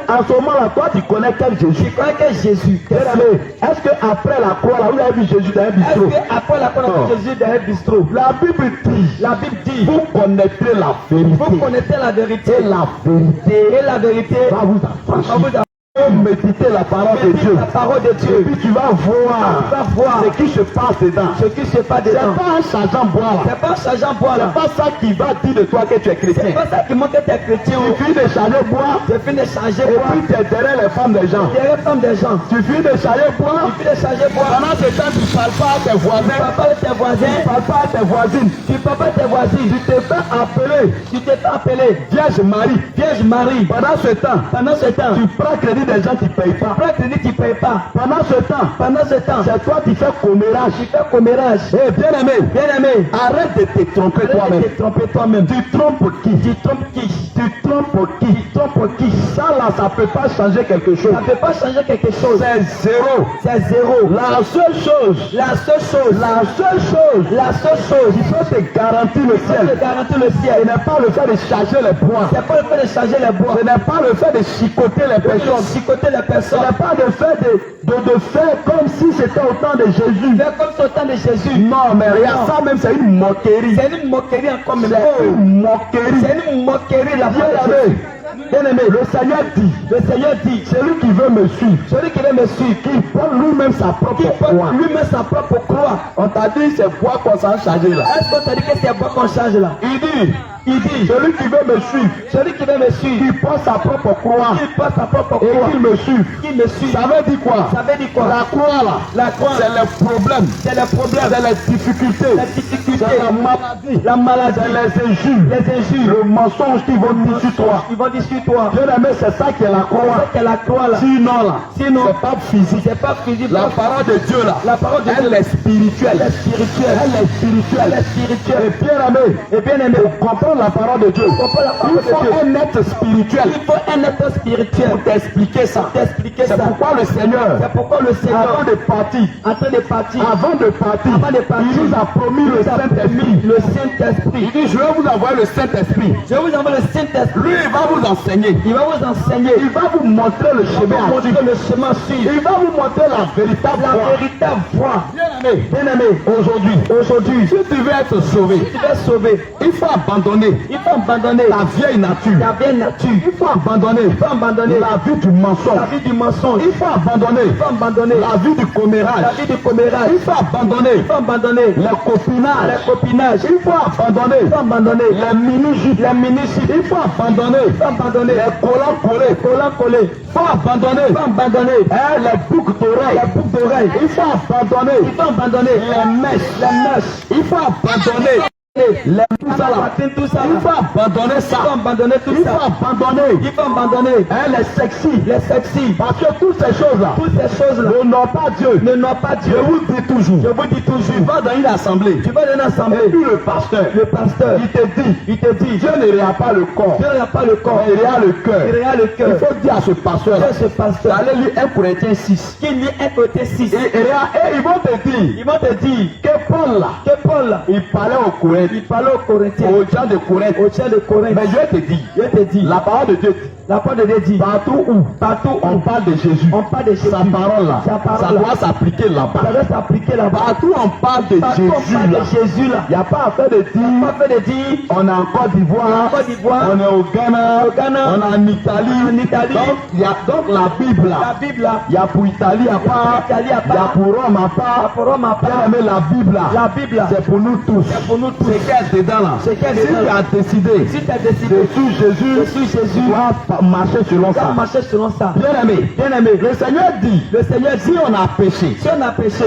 en ce moment-là, toi, tu connais quel Jésus? Tu connais que Jésus. Est-ce qu'après la croix, là, vous avez vu Jésus dans un bistrot? Est-ce qu'après la croix, on a vu Jésus dans un bistrot? La Bible dit, vous connaîtrez la vérité. Vous connaissez la vérité. Et la vérité Et la vérité va vous affranchir. Méditer la parole de Dieu. La parole de Dieu. Et puis tu vas voir ce qui se passe dedans. Ce qui se passe C'est dedans. pas un sergent bois là. C'est pas un sergent bois là. C'est pas ça qui va dire de toi que tu es chrétien. C'est pas ça qui montre que tu es chrétien. Tu finis de charger bois. Tu finis de charger Et bois. puis tu es derrière les femmes des gens. Derrière les femmes des gens. Tu finis de charger bois. Tu finis de charger bois. Pendant ce temps, tu ne parles pas à tes voisins. Tu parles pas de tes voisins. Tu ne parles pas à tes voisines. Tu parles pas de tes voisines. Tu te fais appeler. Tu t'es fait appeler Vierge Marie. Vierge Marie. Pendant ce temps, tu prends crédit des gens qui ne payent pas. prends crédit, tu ne payes pas. Pendant ce temps, c'est toi qui fais commérage. Tu fais commérage. Eh, bien aimé, arrête de te tromper toi-même. Arrête de te tromper toi-même. Tu trompes qui? Tu trompes qui? Tu trompes qui? Ça là, ça ne peut pas changer quelque chose. Ça ne peut pas changer quelque chose. C'est zéro. C'est zéro. La seule chose qui peut te garantir le ciel, ce n'est pas le fait de charger les bois. C'est pas le fait de charger les bois. Ce n'est pas le fait de chicoter les personnes. Chicoter les Ce personnes. n'est pas le fait de faire comme si c'était au temps de Jésus. Faire comme c'est au temps de Jésus. Non, mais regarde, ça même c'est une moquerie. C'est une moquerie encore même. C'est une moquerie. C'est une moquerie la Bien aimé, le Seigneur dit, celui qui veut me suivre, qui porte lui-même sa propre croix. Lui-même sa propre croix. On t'a dit c'est quoi qu'on s'en charge là. Est-ce qu'on t'a dit que c'est quoi qu'on change là? Il dit, celui qui veut me suivre, qui porte sa propre croix, et qui me suit. Ça veut dire quoi? La croix là, c'est le problème, c'est les difficultés, c'est la maladie, c'est les injures, le mensonge qui vont dire sur toi. Bien aimé, c'est ça qui est la croix. Sinon c'est pas physique. La parole de Dieu là, elle est spirituelle. Et bien aimé, pour comprendre la parole de Dieu, il faut un être spirituel. Pour t'expliquer ça. C'est pourquoi le Seigneur, avant de partir, il nous a promis le Saint-Esprit. Il dit, je vais vous envoyer le Saint-Esprit. Lui, il va vous enseigner. Il va vous montrer le chemin à suivre. Il va vous montrer la véritable voie. Bien aimé, aujourd'hui, si tu veux être sauvé, il faut abandonner la vieille nature. Il faut abandonner la vie du mensonge. Il faut abandonner la vie du commérage. Il faut abandonner le copinage. Il faut abandonner les mini-jupes. Il faut abandonner les collants collés. Il faut abandonner les boucles d'oreilles. Il faut abandonner les mèches. Il faut abandonner tout ça là. Il faut abandonner ça. Il faut abandonner les sexy. Parce que toutes ces choses là n'honorent pas Dieu. Je vous dis toujours. Tu vas dans une assemblée. Et puis le pasteur il te dit Dieu ne regarde pas le corps. Il regarde le cœur. Il faut dire à ce pasteur d'aller lire 1 Corinthiens 6. Et ils vont te dire que Paul là, il parlait au Corinthiens. Aux gens de Corinthe. Mais je te dis, la parole de Dieu dit, partout où on parle de Jésus, sa parole là, ça doit s'appliquer là-bas. Partout où on parle de Jésus là, il n'y a pas à faire de dire, on est en Côte d'Ivoire, on est au Ghana, on est en Italie. Donc la Bible là, il y a pour Italie à part, il y a pour Rome à part. Mais la Bible là, c'est pour nous tous. C'est qu'elle dedans là. Si tu as décidé de suivre Jésus, tu dois marcher selon ça. Bien aimé, le Seigneur dit, si on a péché,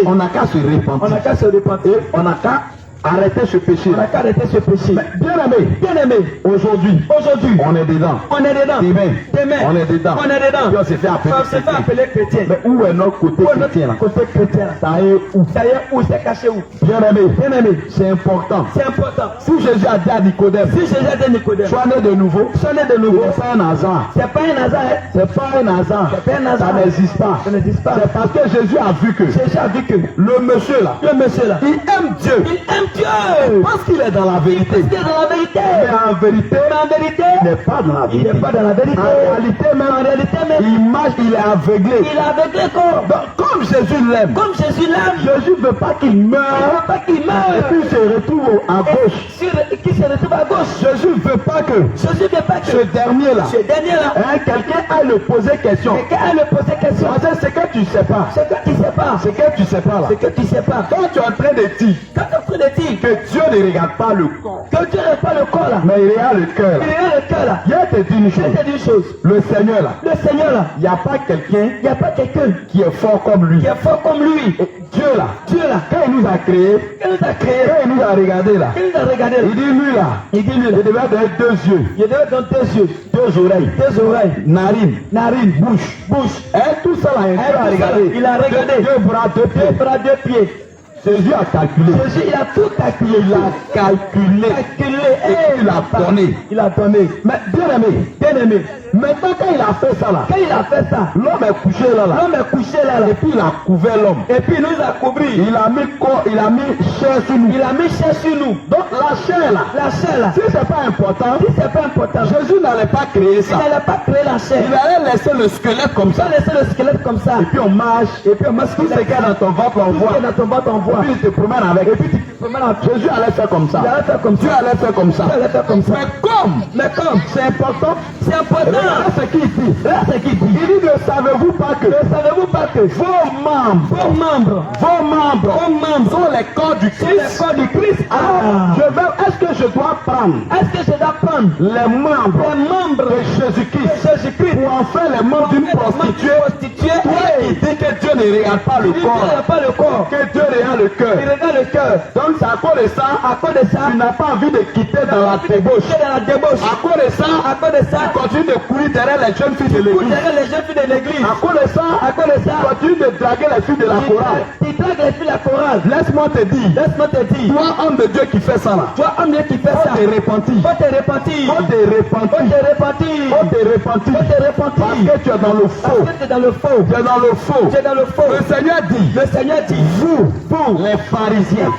on n'a qu'à se repentir. Et on n'a qu'à arrêter ce péché. On n'a qu'à arrêter ce péché. Bien aimé, aujourd'hui, on est dedans. On est dedans. Demain, on est dedans. On est dedans. Puis on s'est fait appeler chrétien. chrétien. Mais où est notre côté chrétien là? Côté chrétien. Ça est où? Ça y est où? C'est caché où? Bien aimé, c'est important. C'est important. Si Jésus a dit à Nicodème, Si Jésus a dit à Nicodème, sois né de nouveau, sois né de nouveau. c'est pas un hasard. C'est pas un hasard. Hein? C'est pas un hasard. C'est pas un hasard. Ça n'existe pas. Ça n'existe pas. C'est parce que Jésus a vu que Jésus a vu que le monsieur là, il aime Dieu. Il aime Dieu. Parce qu'il est dans la vérité. Il est dans la vérité. Mais en vérité, il n'est pas dans la il vérité. n'est pas dans la vérité. En réalité même, il marche, il est aveuglé. Il est aveuglé comme. Donc, comme Jésus l'aime, Comme Jésus l'aime. Jésus ne veut pas qu'il Il ne meure veut pas qu'il et meure. puis il se retrouve à gauche. Qui se retrouve à gauche. Jésus ne veut pas que Jésus ne veut pas que ce dernier là, ce dernier là, quelqu'un aille le poser question. quelqu'un a le posé question. Parce que c'est que tu ne sais pas. C'est que tu sais pas. C'est que tu ne sais pas là. C'est que tu sais pas. Quand tu es en train de dire Quand tu es en train de dire que Dieu ne regarde pas le corps, que Dieu n'a pas le corps là, mais il regarde le cœur là. il a le cœur là. Il te dit une Je chose. te dis une chose. Le Seigneur là, Le Seigneur là, il n'y a pas quelqu'un il n'y a pas quelqu'un qui est fort comme lui. qui est fort comme lui. Et Dieu là, Dieu là, quand il nous a créés, il nous a créé, quand il nous a regardé là, il nous a regardé là. il dit lui là, Il dit lui il là, devait donner 2 yeux, il devait donner 2 yeux, 2 oreilles, 2 oreilles, narine, bouche. Et tout ça là, il a regardé. Il a regardé. 2 bras, 2 2 pieds. bras, 2 pieds. Jésus a calculé. Jésus, il a tout calculé. Il a calculé. Et il a donné. Il a donné. Mais bien aimé, maintenant quand il a fait ça là, Quand il a fait ça, l'homme est couché là. l'homme est couché là, là. Et puis il a couvert l'homme. Et puis il nous a couvert. Il a mis corps, il a mis chair sur nous. Il a mis chair sur nous. Donc la chair là, La chair là, si c'est pas important, si c'est pas important, Jésus n'allait pas créer il ça. n'allait pas créer la chair. Il allait laisser le squelette comme Il ça. a laissé le squelette comme ça. Et puis on marche. Et puis on marche Tout ce qu'il y a dans ton ventre, on Tout ce voit. qui est dans ton ventre, on Et voit. puis il te promène avec. Et puis Jésus allait faire comme ça. Il allait faire comme Dieu ça. allait faire comme ça. Il allait faire comme ça. Mais comme c'est important, C'est important. là ce qu'il dit. Là, c'est qui dit. Il dit ne savez-vous pas que Ne savez-vous pas que vos membres vos membres sont les corps du sont les Christ. corps du Christ? Alors, est-ce que je dois prendre Est-ce que je dois prendre les membres les membres de Jésus-Christ Jésus-Christ pour en faire les membres d'une prostituée? Toi qui dis que Dieu ne regarde pas le Il ne corps, regarde pas le corps. que Dieu regarde le cœur. Il regarde le cœur. Donc c'est à cause de ça, À cause de ça, tu n'as pas envie de quitter dans la débauche. c'est dans la débauche. À cause de ça, À cause de ça, tu continues de courir derrière les jeunes filles de vous l'église. derrière les jeunes filles de l'église. À cause de ça, À cause de ça, tu continues de draguer les filles de la chorale. tu dragues les filles de la chorale. Laisse-moi te dire, Laisse-moi te dire, toi homme de Dieu qui fait ça là, toi homme Dieu qui fait ça, faut te repentir. faut te repentir. Faut te repentir. Faut te repentir. Faut te repentir. Faut te repentir. Parce que tu es dans le Parce faux. que tu es dans le faux. Tu es dans le faux. Tu es dans le faux. Le Seigneur dit, Le Seigneur dit, vous, les pharisiens,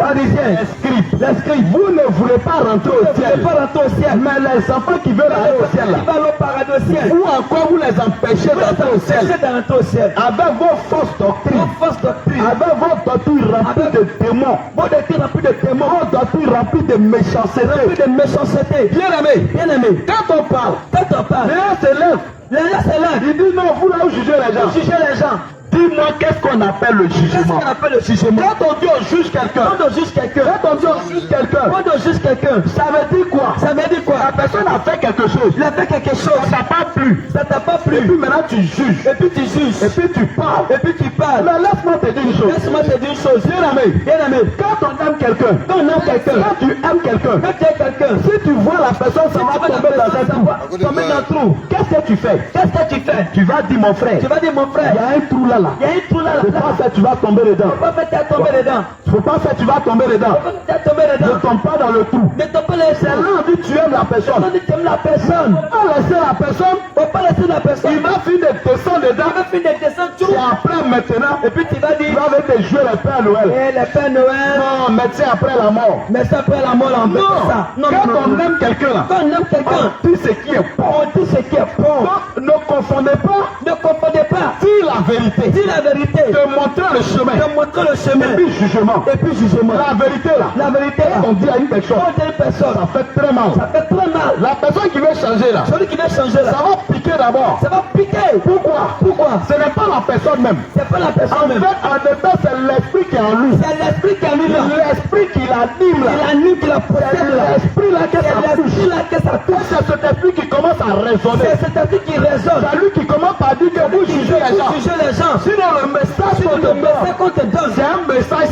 les scribes, vous ne voulez pas rentrer vous au ne ciel. pouvez pas rentrer au ciel. Mais les enfants qui veulent aller au ciel là, Qui va au paradis au ciel. ou encore vous les empêchez d'entrer au ciel Empêchez d'entrer au ciel. avec vos fausses Vos doctrines, fausses doctrines. avec vos doctrines remplies de démons, Vos doctrines remplies de témoins. vos doctrines remplies de méchanceté. Remplies de méchanceté. Bien aimé, Bien aimé, quand on parle, quand on parle, les gens se lèvent, les gens c'est là. ils disent non, vous là où jugez les gens. Jugez les gens. Dis-moi qu'est-ce qu'on appelle le Qu'est-ce jugement. qu'on appelle le jugement? Quand on dit on juge quelqu'un, Quand on juge quelqu'un, quand on dit on juge quelqu'un, quand on juge quelqu'un, ça veut dire quoi? ça veut dire quoi? La personne a fait quelque chose, Il a fait quelque chose, ça t'a pas plu. ça t'a pas Et plu. puis maintenant tu juges. Et puis tu juges. Et puis tu parles. Et puis tu parles. Mais laisse-moi te dire une chose. Laisse-moi te dire une chose. Bien aimé, Bien aimé, quand on aime quelqu'un, quand on aime quelqu'un, quand tu aimes quelqu'un, quand tu aimes quelqu'un, si tu vois la personne, ça va tomber dans un trou. tomber dans le trou. Qu'est-ce que tu fais? Qu'est-ce que tu fais? Tu vas dire mon frère, Tu vas dire mon il frère, y a un trou là. il y a un trou là, Faut là. pas faire, tu vas tomber dedans. Faut pas faire tomber dedans. Faut pas faire, tu vas tomber dedans. Faut pas faire tomber Ne dedans. tombe pas dans le trou. Ne tombe pas les C'est là on dit tu aimes la personne. On dit tu aimes la personne. Pas laisser la personne, Faut pas laisser la personne. il va finir de descendre dedans. Il va finir de descendre tout. Et après maintenant, Et puis tu vas tu dire, vas venir te jouer le Père Noël. eh, le Père Noël, Non, médecin après la mort. mais ça après la mort, on veut Non, ça. Non, quand non, on non. aime quelqu'un là, Quand on aime quelqu'un, on dit ce qui est bon. on dit ce qui est bon. Donc, ne confondez pas. Ne confondez pas. Dis la vérité. Dis la vérité. Te montrer le chemin. Te montrer le chemin. Et puis jugement. Et puis jugement. La vérité là. La vérité là. On dit à une personne. Quand on dit une personne, Ça fait très mal. ça fait très mal. La personne qui veut changer là, Celui qui veut changer là, ça va piquer d'abord. ça va piquer. Pourquoi? Pourquoi? Ce n'est pas la personne même. C'est pas la En personne même. fait, en effet, c'est l'esprit qui est en lui. C'est l'esprit qui a mis là. L'esprit qui l'anime là. Il a mis qui la C'est possède là. l'esprit là que C'est ça touche. l'esprit là que ça touche. C'est cet esprit qui commence à raisonner. C'est cet esprit qui résonne. C'est lui qui commence à dire que vous jugez les gens. Pour juger les gens. Sinon le message Sinon, qu'on te le message donne, qu'on te donne, c'est un message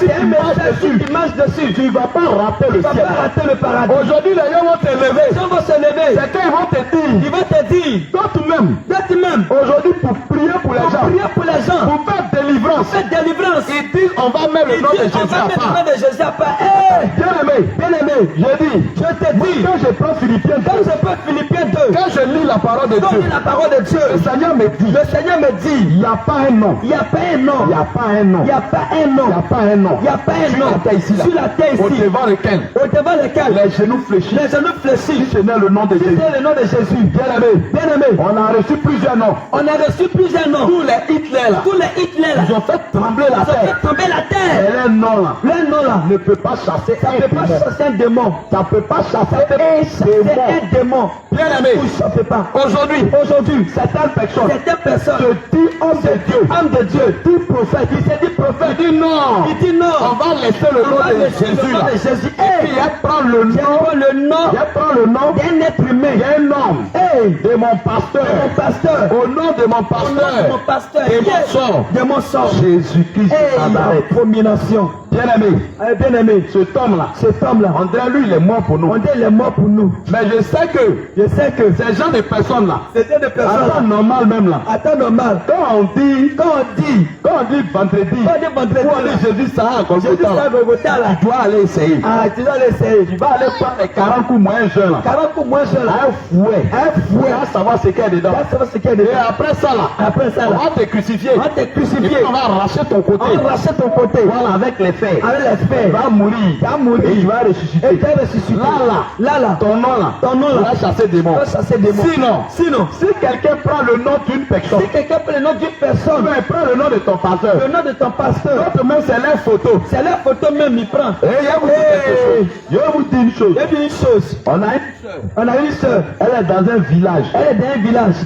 si tu marches dessus, tu ne vas pas rater le ciel. Aujourd'hui, les gens vont te lever. C'est quand ils vont te dire, toi même, aujourd'hui pour prier pour les gens, pour faire délivrance, ils disent on va mettre le nom de Jésus à part. Bien-aimé, je te dis, quand je prends Philippiens 2, quand je lis la parole de Dieu, le Seigneur me dit, il n'y a pas un nom. Sur la terre ici, au devant lequel les genoux fléchissent. Si ce n'est le nom de Jésus. Bien-aimé, on a reçu plusieurs noms. Tous les Hitler là, ils ont fait trembler la terre. Et leur nom là ne peut pas chasser un démon. Ça ne peut pas chasser un démon. Bien-aimé, aujourd'hui, certaines personnes te disent homme de Dieu, dit prophète, il dit non, on va laisser le nom de Jésus là. Et puis il prend le nom d'un être humain, d'un homme, de mon pasteur, au nom de mon pasteur, de mon sort, Jésus-Christ de Nazareth. Bien-aimé, cet homme-là, on dirait lui, il est mort pour nous. Mais je sais que ces gens de personnes-là, à temps normal même là, quand on dit vendredi, ou on dit Jésus ça a tu dois aller essayer. Tu vas aller prendre les 40 coups moins jeunes là. Un fouet, à savoir ce qu'il y a dedans. Et après ça là, on va te crucifier. Et puis on va arracher ton côté. Voilà, avec les fers. Il va mourir. Et il va ressusciter. Là, ton nom là, tu vas chasser des démons. Sinon, si quelqu'un prend le nom d'une personne, prend le nom de ton pasteur. L'autre même, c'est leur photo. Même, il prend. Je vais vous dire une chose. On a une soeur. Elle est dans un village.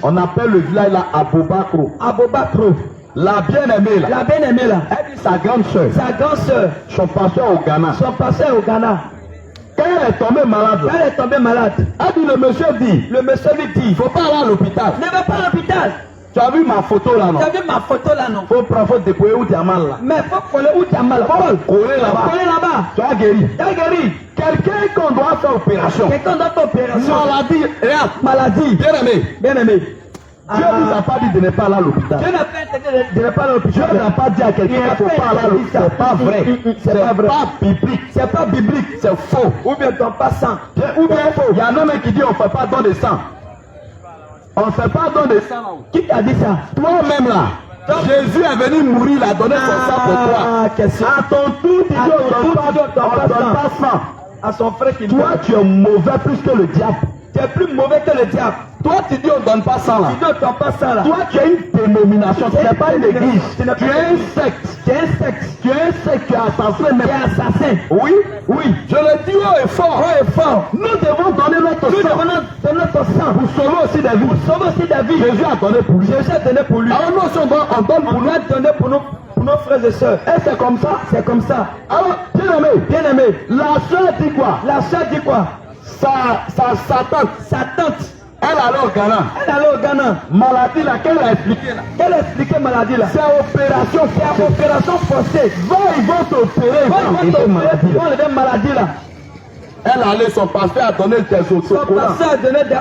On appelle le village là Abobakro. La bien-aimée là. Elle dit sa grande soeur. Son pasteur au Ghana. Quand elle est tombée malade. Elle dit, le monsieur lui dit, il ne faut pas aller à l'hôpital. Ne va pas à l'hôpital. Tu as vu ma photo là, non? Faut déployer où tu as mal là. Mais faut coller où tu as mal. Faut coller là-bas. Tu as guéri. Quelqu'un qu'on doit faire opération. Maladie. Bien-aimé. Dieu ne nous a pas dit de ne pas aller à l'hôpital. Dieu n'a pas dit à quelqu'un qu'il ne faut pas aller à l'hôpital. C'est pas vrai. C'est pas biblique. C'est faux. Ou bien ton passant. Ou bien faux. Il y a un homme qui dit on ne fait pas don de sang. On ne fait pas don de sang. Qui t'a dit ça? Toi-même là. Jésus est venu mourir, il a donné son sang pour toi. À ton tour, tu dis on ne donne pas sang. À son frère qui toi, tu es mauvais plus que le diable. Tu es plus mauvais que le diable. Toi, tu dis on ne donne pas ça là. Tu dis on ne donne pas ça là. Toi, tu as une dénomination. Tu n'es pas une église. Tu es un secte. Tu es assassin. Oui. Je le dis haut et fort. Nous devons donner notre sang. Pour sauver aussi des vies. Jésus a donné pour lui. Alors nous aussi, on donne pour nous. Donner pour nos frères et sœurs. Et c'est comme ça. Alors, bien-aimé, la sœur dit quoi? Sa tante. Elle allait au Ghana. Maladie là, qu'elle a expliqué maladie là. C'est opération forcée. Ils vont t'opérer. Ils vont enlever maladie là. Elle allait, son pasteur a donné des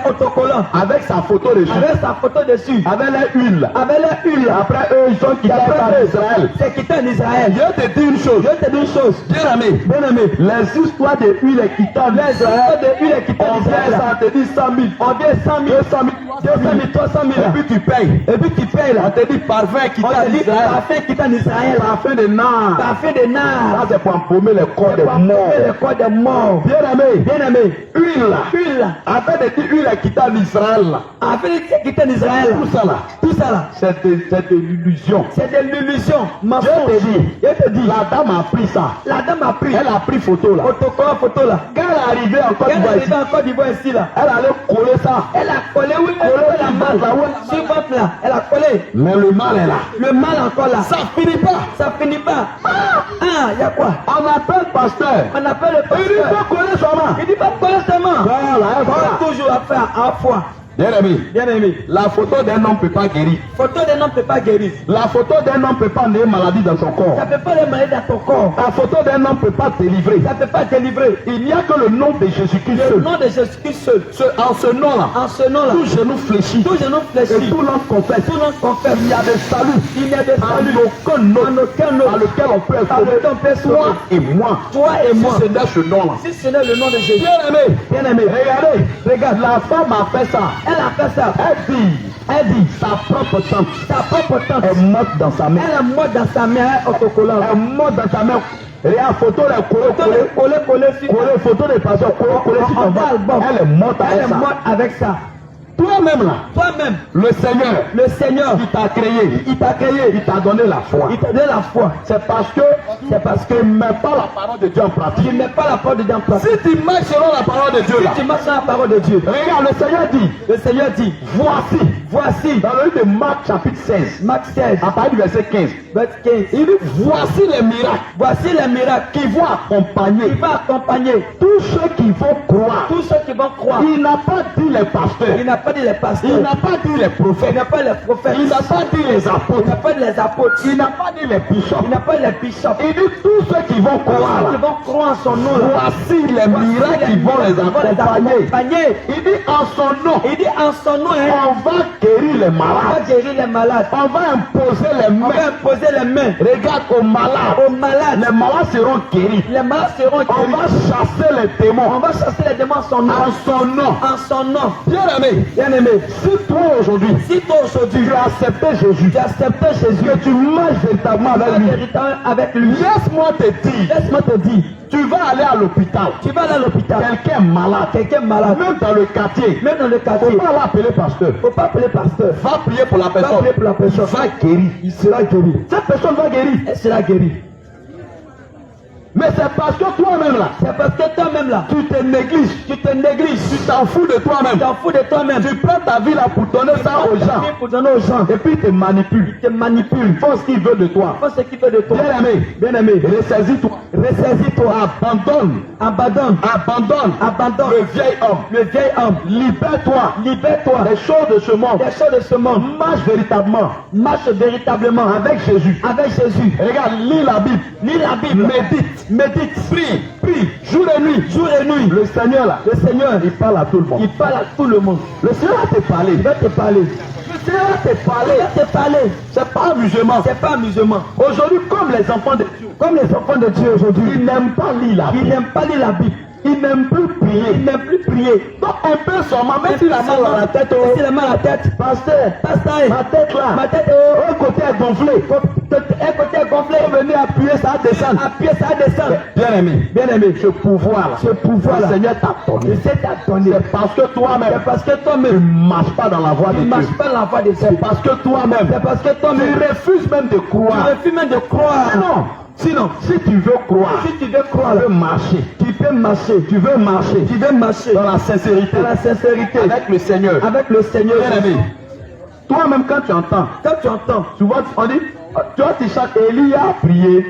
autocollants. Avec sa photo dessus. Avec l'huile. Après eux, ils sont quittés Israël. C'est quitté en Israël. Je te dis une chose. Bien-aimé. Les histoires de huile et quitté en Israël. On vient, ça te dit 100 000. On vient 100 000. 200 000, 300 000. Et puis tu payes. Là. On te dit parfum quitté en Israël. Parfum de nard. Ça c'est pour embaumer les corps des morts. Bien-aimé, huile là. Après de dire huile quitté en Israël là. Tout ça là. C'est de l'illusion. Je te dis, la dame a pris ça. Elle a pris photo là. Photo là. Quand elle est arrivée en Côte d'Ivoire ici là. Elle allait coller ça. Elle a collé la main. Elle a collé. Mais le mal est là. Le mal encore là. Ça finit pas. Il y a quoi? On appelle pasteur. On appelle le pasteur. Il dit pas coller sa main. Voilà. Voilà. Toujours à faire à fois. Bien-aimé, Bien-aimé. la photo d'un homme ne peut pas guérir. Photo d'un homme ne peut pas guérir. La photo d'un homme ne peut pas enlever maladie dans son corps. Ça ne peut pas les maladie dans ton corps. La photo d'un homme ne peut pas délivrer. Ça ne peut pas délivrer. Il n'y a que le nom de Jésus-Christ Le seul. nom de Jésus-Christ seul. En ce nom-là, En ce nom-là, tout genou fléchit. tout genou Et fléchit. tout l'homme confesse. Tout l'homme confesse. Il y a des saluts. Il y a des En saluts. aucun nom. En aucun nom. Par lequel on peut être Par lequel on peut être sauvé. toi et moi. Toi et moi. Si ce n'est ce nom-là. Si ce n'est le nom de Jésus. Bien-aimé, Bien-aimé. regardez, regarde, la femme a fait ça. Elle a fait ça. Elle dit, sa propre tante Sa propre tante. est morte dans sa main. Elle est morte dans sa main, autocollant. Elle est morte dans sa main. Regarde, photo de collé, photo de pasteur, collé sur ton bas. Elle est morte Elle avec est ça. morte avec ça. Toi-même là, Toi-même, le Seigneur, le Seigneur, il t'a créé, il t'a donné la foi. il t'a donné la foi. C'est parce que tu ne mets pas la parole de Dieu en pratique. Tu ne mets pas la parole de Dieu en pratique. Si tu marches selon la parole de Dieu là, Si tu marches sur la parole de Dieu, regarde, le Seigneur dit, le Seigneur dit, voici, dans le livre de Marc chapitre 16, Marc 16, à partir du verset 15, verset 15, il dit, voici les miracles voici les miracles qui vont accompagner qui vont accompagner tous ceux qui vont croire. tous ceux qui vont croire. Il n'a pas dit les pasteurs, Il n'a pas dit les il pasteurs, n'a pas dit les il prophètes, n'a pas les prophètes, il n'a pas dit les il apôtres, n'a pas dit les apôtres, il n'a pas dit les bishops. il n'a pas dit les bishops. Il dit tous ceux qui vont Tous croire ceux qui là, vont croire en son nom, là, voici les miracles qui vont les accompagner. Il dit en son nom, Il dit en son nom, hein, on va guérir les on va malades, guérir les malades, on va imposer les on va mains. imposer les mains Regarde aux malades, aux malades, les malades seront guéris. les malades seront On guéris. va chasser les On démons va chasser les démons en son nom. en son nom. En son nom. Bien-aimé, Bien-aimé, si toi aujourd'hui, si toi aujourd'hui tu as accepté Jésus, tu acceptes Jésus, que tu marches véritablement avec lui, véritablement avec lui, laisse-moi te dire, laisse-moi te dire, tu vas aller à l'hôpital. tu vas aller à l'hôpital, Quelqu'un est malade, quelqu'un est malade, même dans le quartier, même dans le faut quartier, pas l'appeler pasteur. faut pas appeler pasteur, Va prier pour la va personne. prier pour la personne, Va guérir. il sera guéri, Cette personne va guérir. elle sera guérie. Mais c'est parce que toi-même là, C'est parce que toi-même là, tu te négliges, tu te négliges, tu t'en fous de tu toi-même. t'en fous de toi-même, Tu prends ta vie là pour donner ça aux gens. pour donner aux gens, Et puis il te manipule. il te manipule, Fais ce qu'il veut de toi. fais ce qu'il veut de toi. Bien-aimé, Bien-aimé, ressaisis-toi. ressaisis-toi, Abandonne. abandonne, Abandonne le vieil homme. le vieil homme, Libère-toi. libère-toi Les choses de ce monde. des choses de ce monde, Marche véritablement marche véritablement avec Jésus. avec Jésus. Regarde, lis la Bible. Lis la Bible, médite, Prie. Jour et nuit. jour et nuit. Le Seigneur là, Le Seigneur, il parle à tout le monde. il parle à tout le monde. Le Seigneur va te parler. Il va te parler. Le Seigneur va te Il parler. va te parler. C'est pas amusement. C'est pas amusement. Aujourd'hui, comme les enfants de Dieu, Comme les enfants de Dieu aujourd'hui, ils n'aiment pas lire la ils Bible. n'aiment pas lire la Bible. Ils n'aiment plus Ils prier. n'aiment plus prier. Donc un peu seulement, même s'il a mal dans la tête, Si la main à la tête, pasteur, pasteur, ma tête là, ma tête, un côté est gonflé. un côté est gonflé, Venez appuyer, ça descend. appuyer ça descend. Bien aimé, Bien-aimé, ce pouvoir là, ce pouvoir le là, Seigneur t'a donné. le Seigneur t'a donné. C'est parce que toi-même, C'est parce que tu toi-même, ne marches pas dans la voie de tu ne Dieu. marches pas dans la voie de Dieu. C'est parce que toi-même, C'est parce que tu toi-même, refuses même de tu croire. refuses même de croire. Sinon, si tu veux croire, Si tu veux croire, tu veux marcher. tu peux marcher. Tu veux marcher Tu veux marcher dans la sincérité, dans la sincérité avec le Seigneur. avec le Seigneur. Bien aimé, toi-même quand tu entends, Quand tu entends, souvent on dit, tu vois, tu chantes, Élie a prié,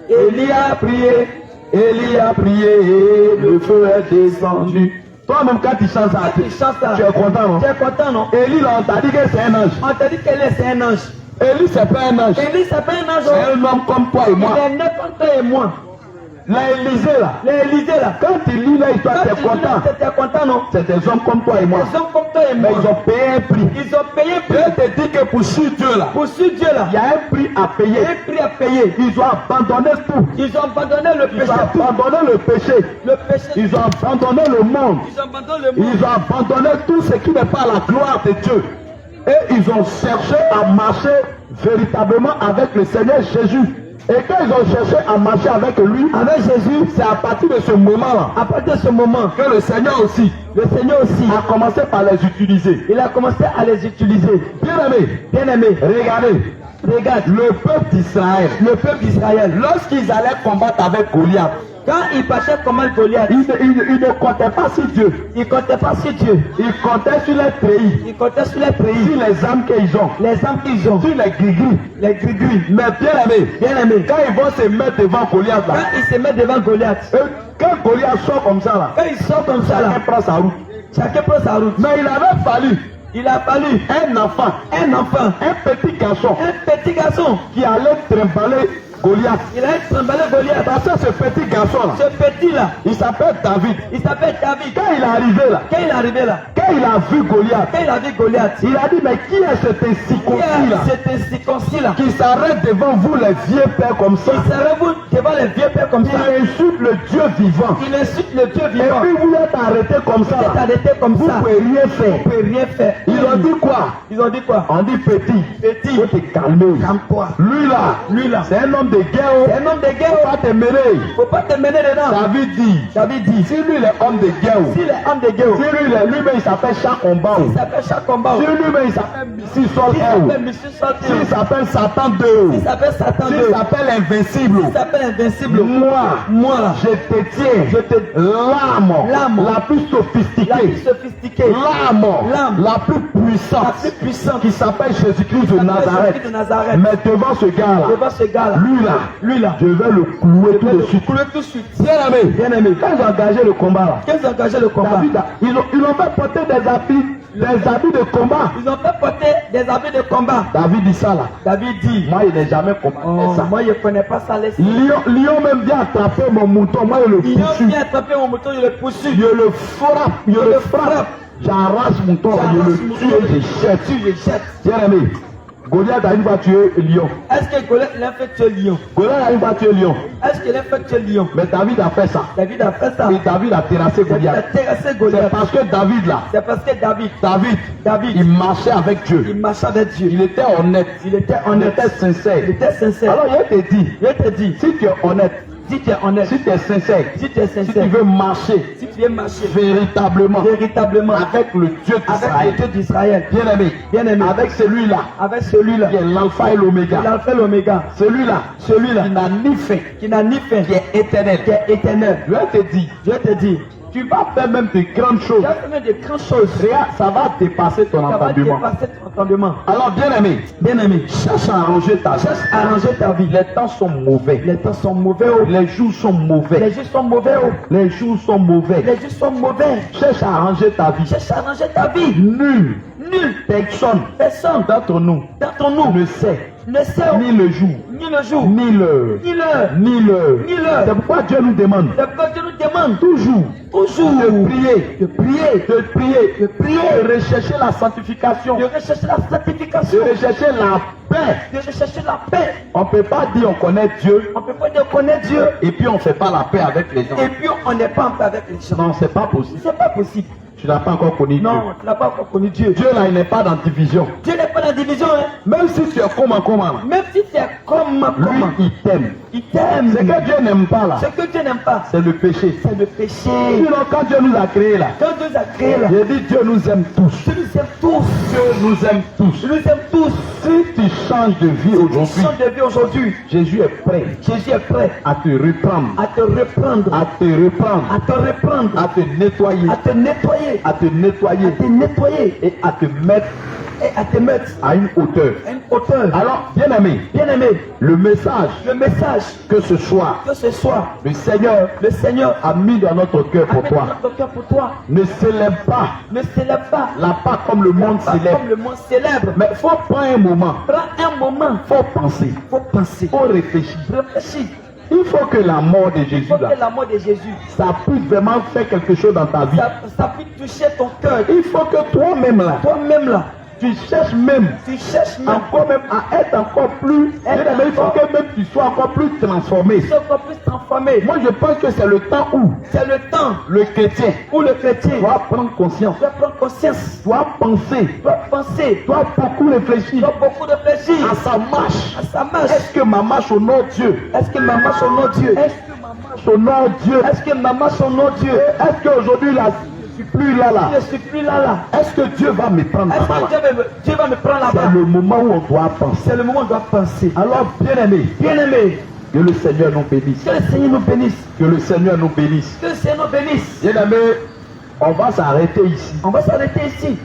Élie a prié, Élie a prié, et le feu est descendu. Toi-même quand tu chantes ça, tu chantes ça, tu es content, non? tu es content, non? Élie là, on t'a dit que c'est un ange. On t'a dit qu'elle est un ange. Élie c'est pas un ange, Élie, c'est pas un ange. c'est un homme comme toi et moi. Il est né comme toi et moi. L'Élysée là, L'Élysée là, quand tu lis là, toi quand tu es tu dis content. là, tu es content, non? C'est des hommes comme toi et moi. Ils sont comme toi et Mais moi. ils ont payé un prix. Ils ont payé Dieu te dit que pour suivre Dieu là, pour suivre Dieu là. il y a un prix à Il y payer. a un prix à payer. Ils ont abandonné tout. Ils ont abandonné le Ils péché. ont abandonné le péché. Le péché. Ils ont abandonné le monde. Ils ont abandonné le monde. Ils ont abandonné tout ce qui n'est pas la gloire de Dieu. Et ils ont cherché à marcher véritablement avec le Seigneur Jésus. Et quand ils ont cherché à marcher avec lui, Avec Jésus, c'est à partir de ce moment-là à partir de ce moment, que le Seigneur aussi le Seigneur aussi, a commencé par les utiliser. il a commencé à les utiliser. Bien aimé, Bien-aimé, regardez, regarde, le peuple d'Israël, le peuple d'Israël, lorsqu'ils allaient combattre avec Goliath, quand il passait comme un Goliath, ils ne comptaient pas sur Dieu. il ne comptait pas sur Dieu. Ils comptaient sur les pays, Il comptait sur les pays, sur les âmes qu'ils ont, les âmes qu'ils ont, sur les gris-gris. les grigris. Mais bien aimé, Bien-aimé, quand ils vont se mettre devant Goliath là, quand il se met devant Goliath, quand Goliath sort comme ça là, quand il sort comme ça là, chacun prend sa route. chacun prend sa route. Mais il avait fallu Il a fallu un enfant, un petit garçon qui allait trimballer Goliath. Il a trimballé Goliath. Parce que ce petit garçon-là, Ce petit-là, il s'appelle David. il s'appelle David. Quand il est arrivé là, Quand il est arrivé là, quand il a vu Goliath, quand il a vu Goliath, il a dit, mais qui est cet qui incirconcis-là est cet incirconcis-là qui s'arrête devant vous les vieux pères comme ça? Servez-vous devant les vieux pères comme ça. Il insulte le Dieu vivant. Il insulte le Dieu Et vivant. puis vous êtes arrêté comme ça. Vous êtes là. arrêté comme Vous ça. ne pouvez rien Vous faire. ne pouvez rien faire. Ils ont dit quoi? Ils ont dit quoi? On dit petit. Petit. Faut te calmer. Calme-toi. Lui là, c'est un homme de guerre. C'est un homme de guerre. Faut pas te mêler. Faut pas te mener dedans. David dit, si lui il est homme de guerre, Si les hommes de guerre, si lui-même il s'appelle Chaque combat, il s'appelle chaque combat. si lui-même il s'appelle Missi Sol, Il s'appelle Monsieur Sorti. s'il s'appelle Satan 2, Il s'appelle Satan s'il 2. s'appelle Invincible, Il s'appelle Invincible. moi là, je te tiens je te l'arme la plus la plus sophistiquée, sophistiquée, l'arme la plus puissante, la plus puissante, qui s'appelle Jésus-Christ de Nazareth. Jésus-Christ de Nazareth. Mais devant ce gars-là, Devant ce gars-là, lui là, je vais le clouer tout de suite. couler tout de suite. Bien aimé, quand ils ont engagé le combat là, Quand ils ont engagé le combat, David, ils ont fait porter des habits de combat. ils ont fait porter des habits de combat. David dit ça là. David dit, Moi, il n'est jamais combattu ça. moi je ne connais pas ça. Laisse. Lion même vient attraper mon mouton. Moi, je le Il poursuis. vient attraper mon mouton, je le poursuis. Je le frappe. Je le frappe. J'arrache mon mouton. Je le tue et je jette. Je jette. Bien aimé, Goliath a une fois tué lion. Est-ce que Goliath l'a fait tuer lion? Goliath a une fois tué lion. Est-ce qu'il a fait tuer lion? Mais David a fait ça. David a fait ça. Et David a terrassé David a Goliath. terrassé C'est Goliath. parce que David là, C'est parce que David, il marchait avec Dieu. il marchait avec Dieu. Il était honnête. Il était Il honnête. était sincère. Il était sincère. Alors il te dit, Je te dis, si tu es honnête, si tu es honnête, si tu es sincère, si tu es si tu sincère, veux marcher si tu viens marcher véritablement véritablement avec le Dieu avec d'Israël, le Dieu d'Israël, bien aimé, avec celui-là, avec celui-là, qui est l'alpha et l'oméga, l'alpha et l'oméga, celui-là, qui n'a ni fin, qui n'a ni fin, qui est éternel, Je te dis, tu vas faire même de grandes choses. tu as fait même de grandes choses. Regarde, ça va dépasser ton Ça va entendement. dépasser ton entendement. Alors bien aimé, cherche à arranger ta vie. Cherche à arranger ta vie. Les temps sont mauvais. Les temps sont mauvais. Oh. Les jours sont Les mauvais. jours sont mauvais. Oh. Les jours sont mauvais. Les jours sont mauvais. Cherche à arranger ta vie. Cherche à arranger ta vie. Nul, Personne d'entre nous d'entre nous ne sait ne sait ni le jour, ni le jour, ni l'heure, ni l'heure. ni l'heure. Ni l'heure. C'est pourquoi Dieu nous demande C'est pourquoi Dieu nous demande toujours de prier, de prier, de rechercher la sanctification, de rechercher la de sanctification, rechercher la paix. de rechercher la paix. On ne peut pas dire on connaît Dieu On ne peut pas dire connaître Dieu et puis on ne fait pas la paix avec les gens. et puis on n'est pas en paix avec les gens. Non, c'est pas possible. C'est pas possible. Tu n'as pas encore connu Dieu. Non, tu n'as pas encore connu Dieu. Dieu là, il n'est pas dans division. Dieu n'est pas dans la division. Hein. Même si tu es comment, Même si tu es comme lui, il t'aime. il t'aime. Ce que Dieu n'aime pas là, Ce que Dieu n'aime pas, c'est le péché. c'est le péché. Sinon, quand Dieu nous a créés là, Quand Dieu a créé là, j'ai dit Dieu nous aime tous. Dieu nous aime tous. Dieu nous aime tous. Dieu nous aime tous. Si tu changes de vie Tu aujourd'hui, changes de vie aujourd'hui. Jésus est prêt Jésus est prêt à te reprendre, à te reprendre, à te reprendre, à te reprendre, à te nettoyer, à te nettoyer, à te nettoyer à te nettoyer et à te mettre et à te mettre à une hauteur. à une hauteur. Alors, bien aimé, le message le message que ce soir, que ce soir, le Seigneur le Seigneur a mis dans notre cœur a pour mis toi, dans notre cœur pour toi. ne s'élève pas, Ne s'élève pas. la part comme le monde Pas s'élève. comme le monde célèbre. Mais il faut prendre un moment, Prends un moment. il faut penser, Faut penser. il faut réfléchir. Réfléchis. Il faut que la mort de Jésus, Faut là, que la mort de Jésus, ça puisse vraiment faire quelque chose dans ta vie. ça puisse toucher ton cœur. Il faut que toi-même là, Toi-même là, tu cherches même tu cherches même encore même à être encore plus, mais il faut que même tu sois encore plus transformé. tu sois encore plus transformé. Moi je pense que c'est le temps où C'est le temps le chrétien où le chrétien doit prendre conscience, doit prendre conscience, doit penser, doit penser, doit beaucoup réfléchir doit beaucoup réfléchir à sa marche. à sa marche. Est-ce que ma marche honore Dieu? Est-ce que ma marche honore Dieu? Est-ce que ma marche honore Dieu? Est-ce que ma marche honore Dieu? Est-ce qu'aujourd'hui là, je suis plus là là? Je ne suis plus là. Est-ce que Dieu va me prendre Est-ce là-bas que là? Dieu va me prendre là-bas? C'est le moment où on doit penser. C'est le moment où on doit penser. Alors bien aimé, Bien-aimé, que le Seigneur nous bénisse. que le Seigneur nous bénisse. Que le Seigneur nous bénisse. Que le Seigneur nous bénisse. Bien aimé, on va s'arrêter ici. On va s'arrêter ici.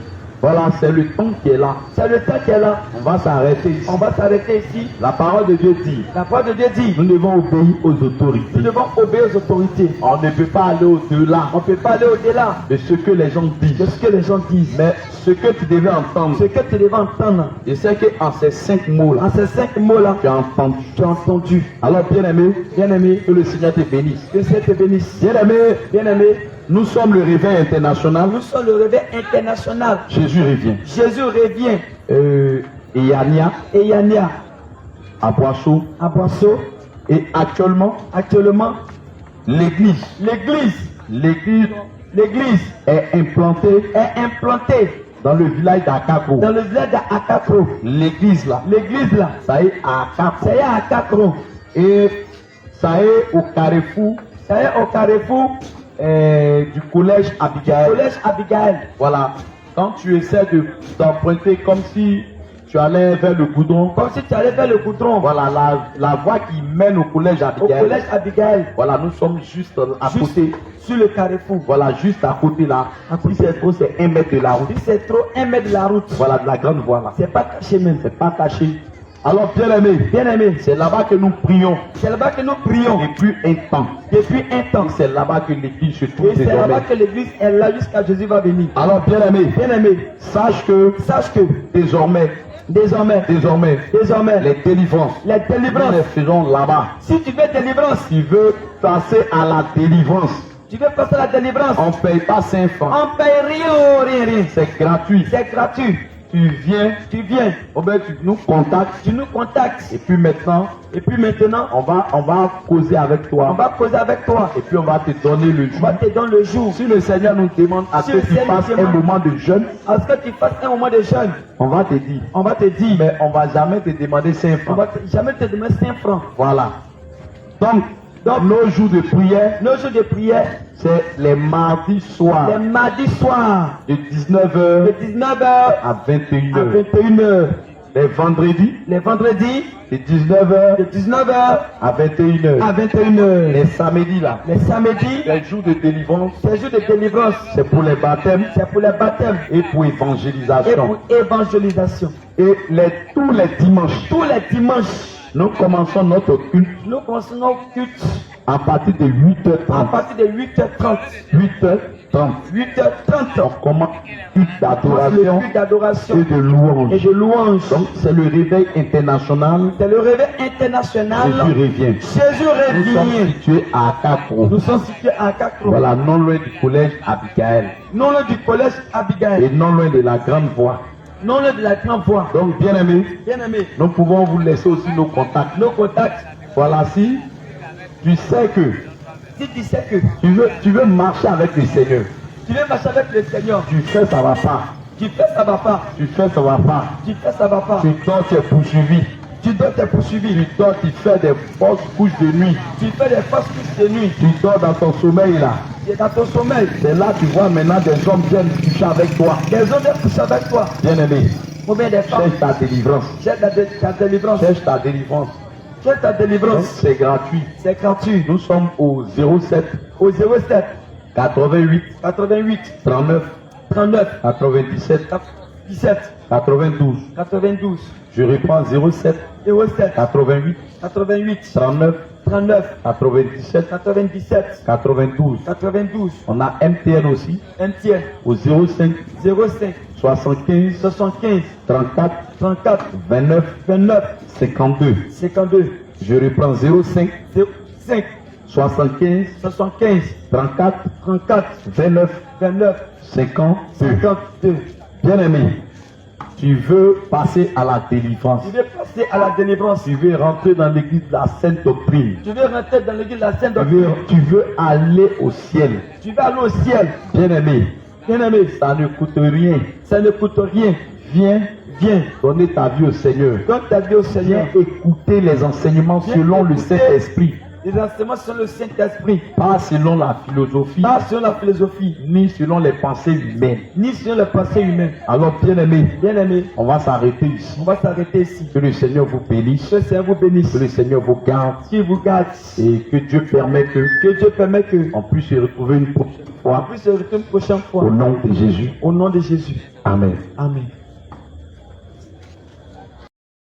Voilà, c'est le temps qui est là. C'est le temps qui est là. On va s'arrêter ici. On va s'arrêter ici. La parole de Dieu dit, La parole de Dieu dit, nous devons obéir aux autorités. nous devons obéir aux autorités. On ne peut pas aller au-delà On ne peut pas aller au-delà de ce que les gens de disent. ce que les gens disent. Mais ce que tu devais entendre, Ce que tu devais entendre, je sais qu'en ces 5 mots-là, en ces 5 mots-là, tu as entendu. tu as entendu. Alors, bien-aimé, Bien-aimé, que le Seigneur te bénisse. que Dieu te bénisse. Bien-aimé, Bien-aimé, nous sommes le réveil international. nous sommes le réveil international. Jésus revient. Jésus revient. Et Yania, Et Yania, à Boisseau. à Boisseau, Et actuellement, l'église l'église est implantée est implantée dans le village d'Akakro. dans le village d'Akakro. L'église là, L'église là, ça y est à Akakro. ça y est à Akakro. Et ça y est au carrefour Ça y est au carrefour du collège du Abigail. collège Abigail. Voilà. Quand tu essaies d'emprunter comme si tu allais vers le goudron, Comme si tu allais vers le goudron. voilà la voie qui mène au collège Au Abigail. collège Abigail. Voilà, nous sommes juste à Juste côté. sur le carrefour. Voilà, juste à côté là. À côté. Si c'est trop, c'est 1 mètre de la route. Si c'est trop 1 mètre de la route, Voilà, de la grande voie là. c'est pas caché même. C'est pas caché. Alors, bien aimé, Bien-aimé, c'est là-bas que nous prions c'est là-bas que nous prions depuis un temps. depuis un temps. C'est là-bas que l'église se trouve Et c'est là-bas désormais. que l'église est là jusqu'à Jésus va venir. Alors, bien aimé, Bien-aimé, sache que sache que désormais, désormais, les délivrances, les nous délivrances, les faisons là-bas. si tu veux délivrance, Si tu veux passer à la délivrance, tu veux passer la délivrance, on ne paye pas 5 francs. on paye rien. C'est gratuit. C'est gratuit. Tu viens, Tu viens, tu nous contactes. tu nous contactes. Et puis maintenant, Et puis maintenant, on va causer avec on toi. va causer avec toi. Et puis on va te donner le On jour. va te donner le jour. Si le Seigneur nous demande à Si ce le que tu Seigneur fasses demande- un moment de jeûne, À ce que tu fasses un moment de jeûne, on va te dire. on va te dire, Mais on va jamais te demander 5 on francs. va jamais te demander 5 francs. Voilà. Donc, nos jours de prière, Nos jours de prière, c'est les mardis soirs les mardis soirs, de de 19h 19h à à 21h. 21h. Les vendredis Les vendredis, de 19h de 19h à 21h. à 21h. Les samedis là, Les samedis, les jours de délivrance, c'est jour de délivrance. c'est pour les baptêmes C'est pour les baptêmes et pour et évangélisation. pour évangélisation. Et tous les dimanches, Tous les dimanches, nous commençons notre culte nous commençons nos cultes à partir de à 8h30. partir de 8h30. 8h30. 8h30, On commence culte le d'adoration culte d'adoration et de louange. et de louange. Donc c'est le réveil international. C'est le réveil international. Jésus revient. Jésus Nous sommes revient. situés à Akakro. Nous sommes situés à Kakro. Voilà, non loin du collège Abigail Non loin du collège et Abigail. non loin de la grande voie. Non loin de la grande voie. Donc, bien aimés, Bien-aimés, nous pouvons vous laisser aussi nos contacts. nos contacts. Voilà, si tu sais que Si tu sais que tu veux marcher avec le Seigneur, tu veux marcher avec le Seigneur, tu fais ça va pas, tu fais ça va pas. tu fais ça va pas, Tu fais ça va pas. tu dors, tu es poursuivi, Tu dois te poursuivre. tu dors, tu fais des fausses couches de nuit, Tu fais des fausses couches de nuit. tu dors dans ton sommeil là. Tu es dans ton sommeil. C'est là que tu vois maintenant des hommes viennent coucher avec toi. Des hommes viennent coucher avec toi. Bien aimé, Combien de femmes? cherche ta délivrance. Cherche ta délivrance. Cherche ta délivrance. Cherche ta Donc, délivrance. c'est gratuit. C'est gratuit. Nous sommes au 07 Au 07 88 88 39 39 97 17 92. 92 Je reprends 07 07 88 88 39 39 97 97 92. 92 On a MTN aussi MTN au 05 05 75 75 34 34 29 29 52. 52 Je reprends 05 05 75 75 34 34 29 29 52. 52. Bien aimé, tu veux passer à la délivrance. Tu veux passer à la délivrance. Tu veux rentrer dans l'église de la Sainte Doctrine. Tu veux rentrer dans l'église de la Sainte Tu Doctrine. veux, tu veux aller au ciel. Tu veux aller au ciel. Bien aimé, Bien-aimé, ça ne coûte rien. ça ne coûte rien. Viens Viens, donner ta vie au Seigneur. donne ta vie au Seigneur. Viens écouter les enseignements Viens selon le écouter. Saint-Esprit. Les enseignements selon le Saint-Esprit. Pas selon la philosophie, Pas selon la philosophie, ni selon les pensées humaines. ni selon les pensées humaines. Alors, bien-aimés, Bien-aimés, on va s'arrêter ici. on va s'arrêter ici. Que le Seigneur vous bénisse, Que le Seigneur vous bénisse. que le Seigneur vous garde Qu'il vous garde. et que Dieu permette Que Dieu permette qu'on puisse se retrouver une prochaine qu'on fois puisse se retrouver une prochaine au fois. nom de Jésus. Au nom de Jésus. Amen. Amen.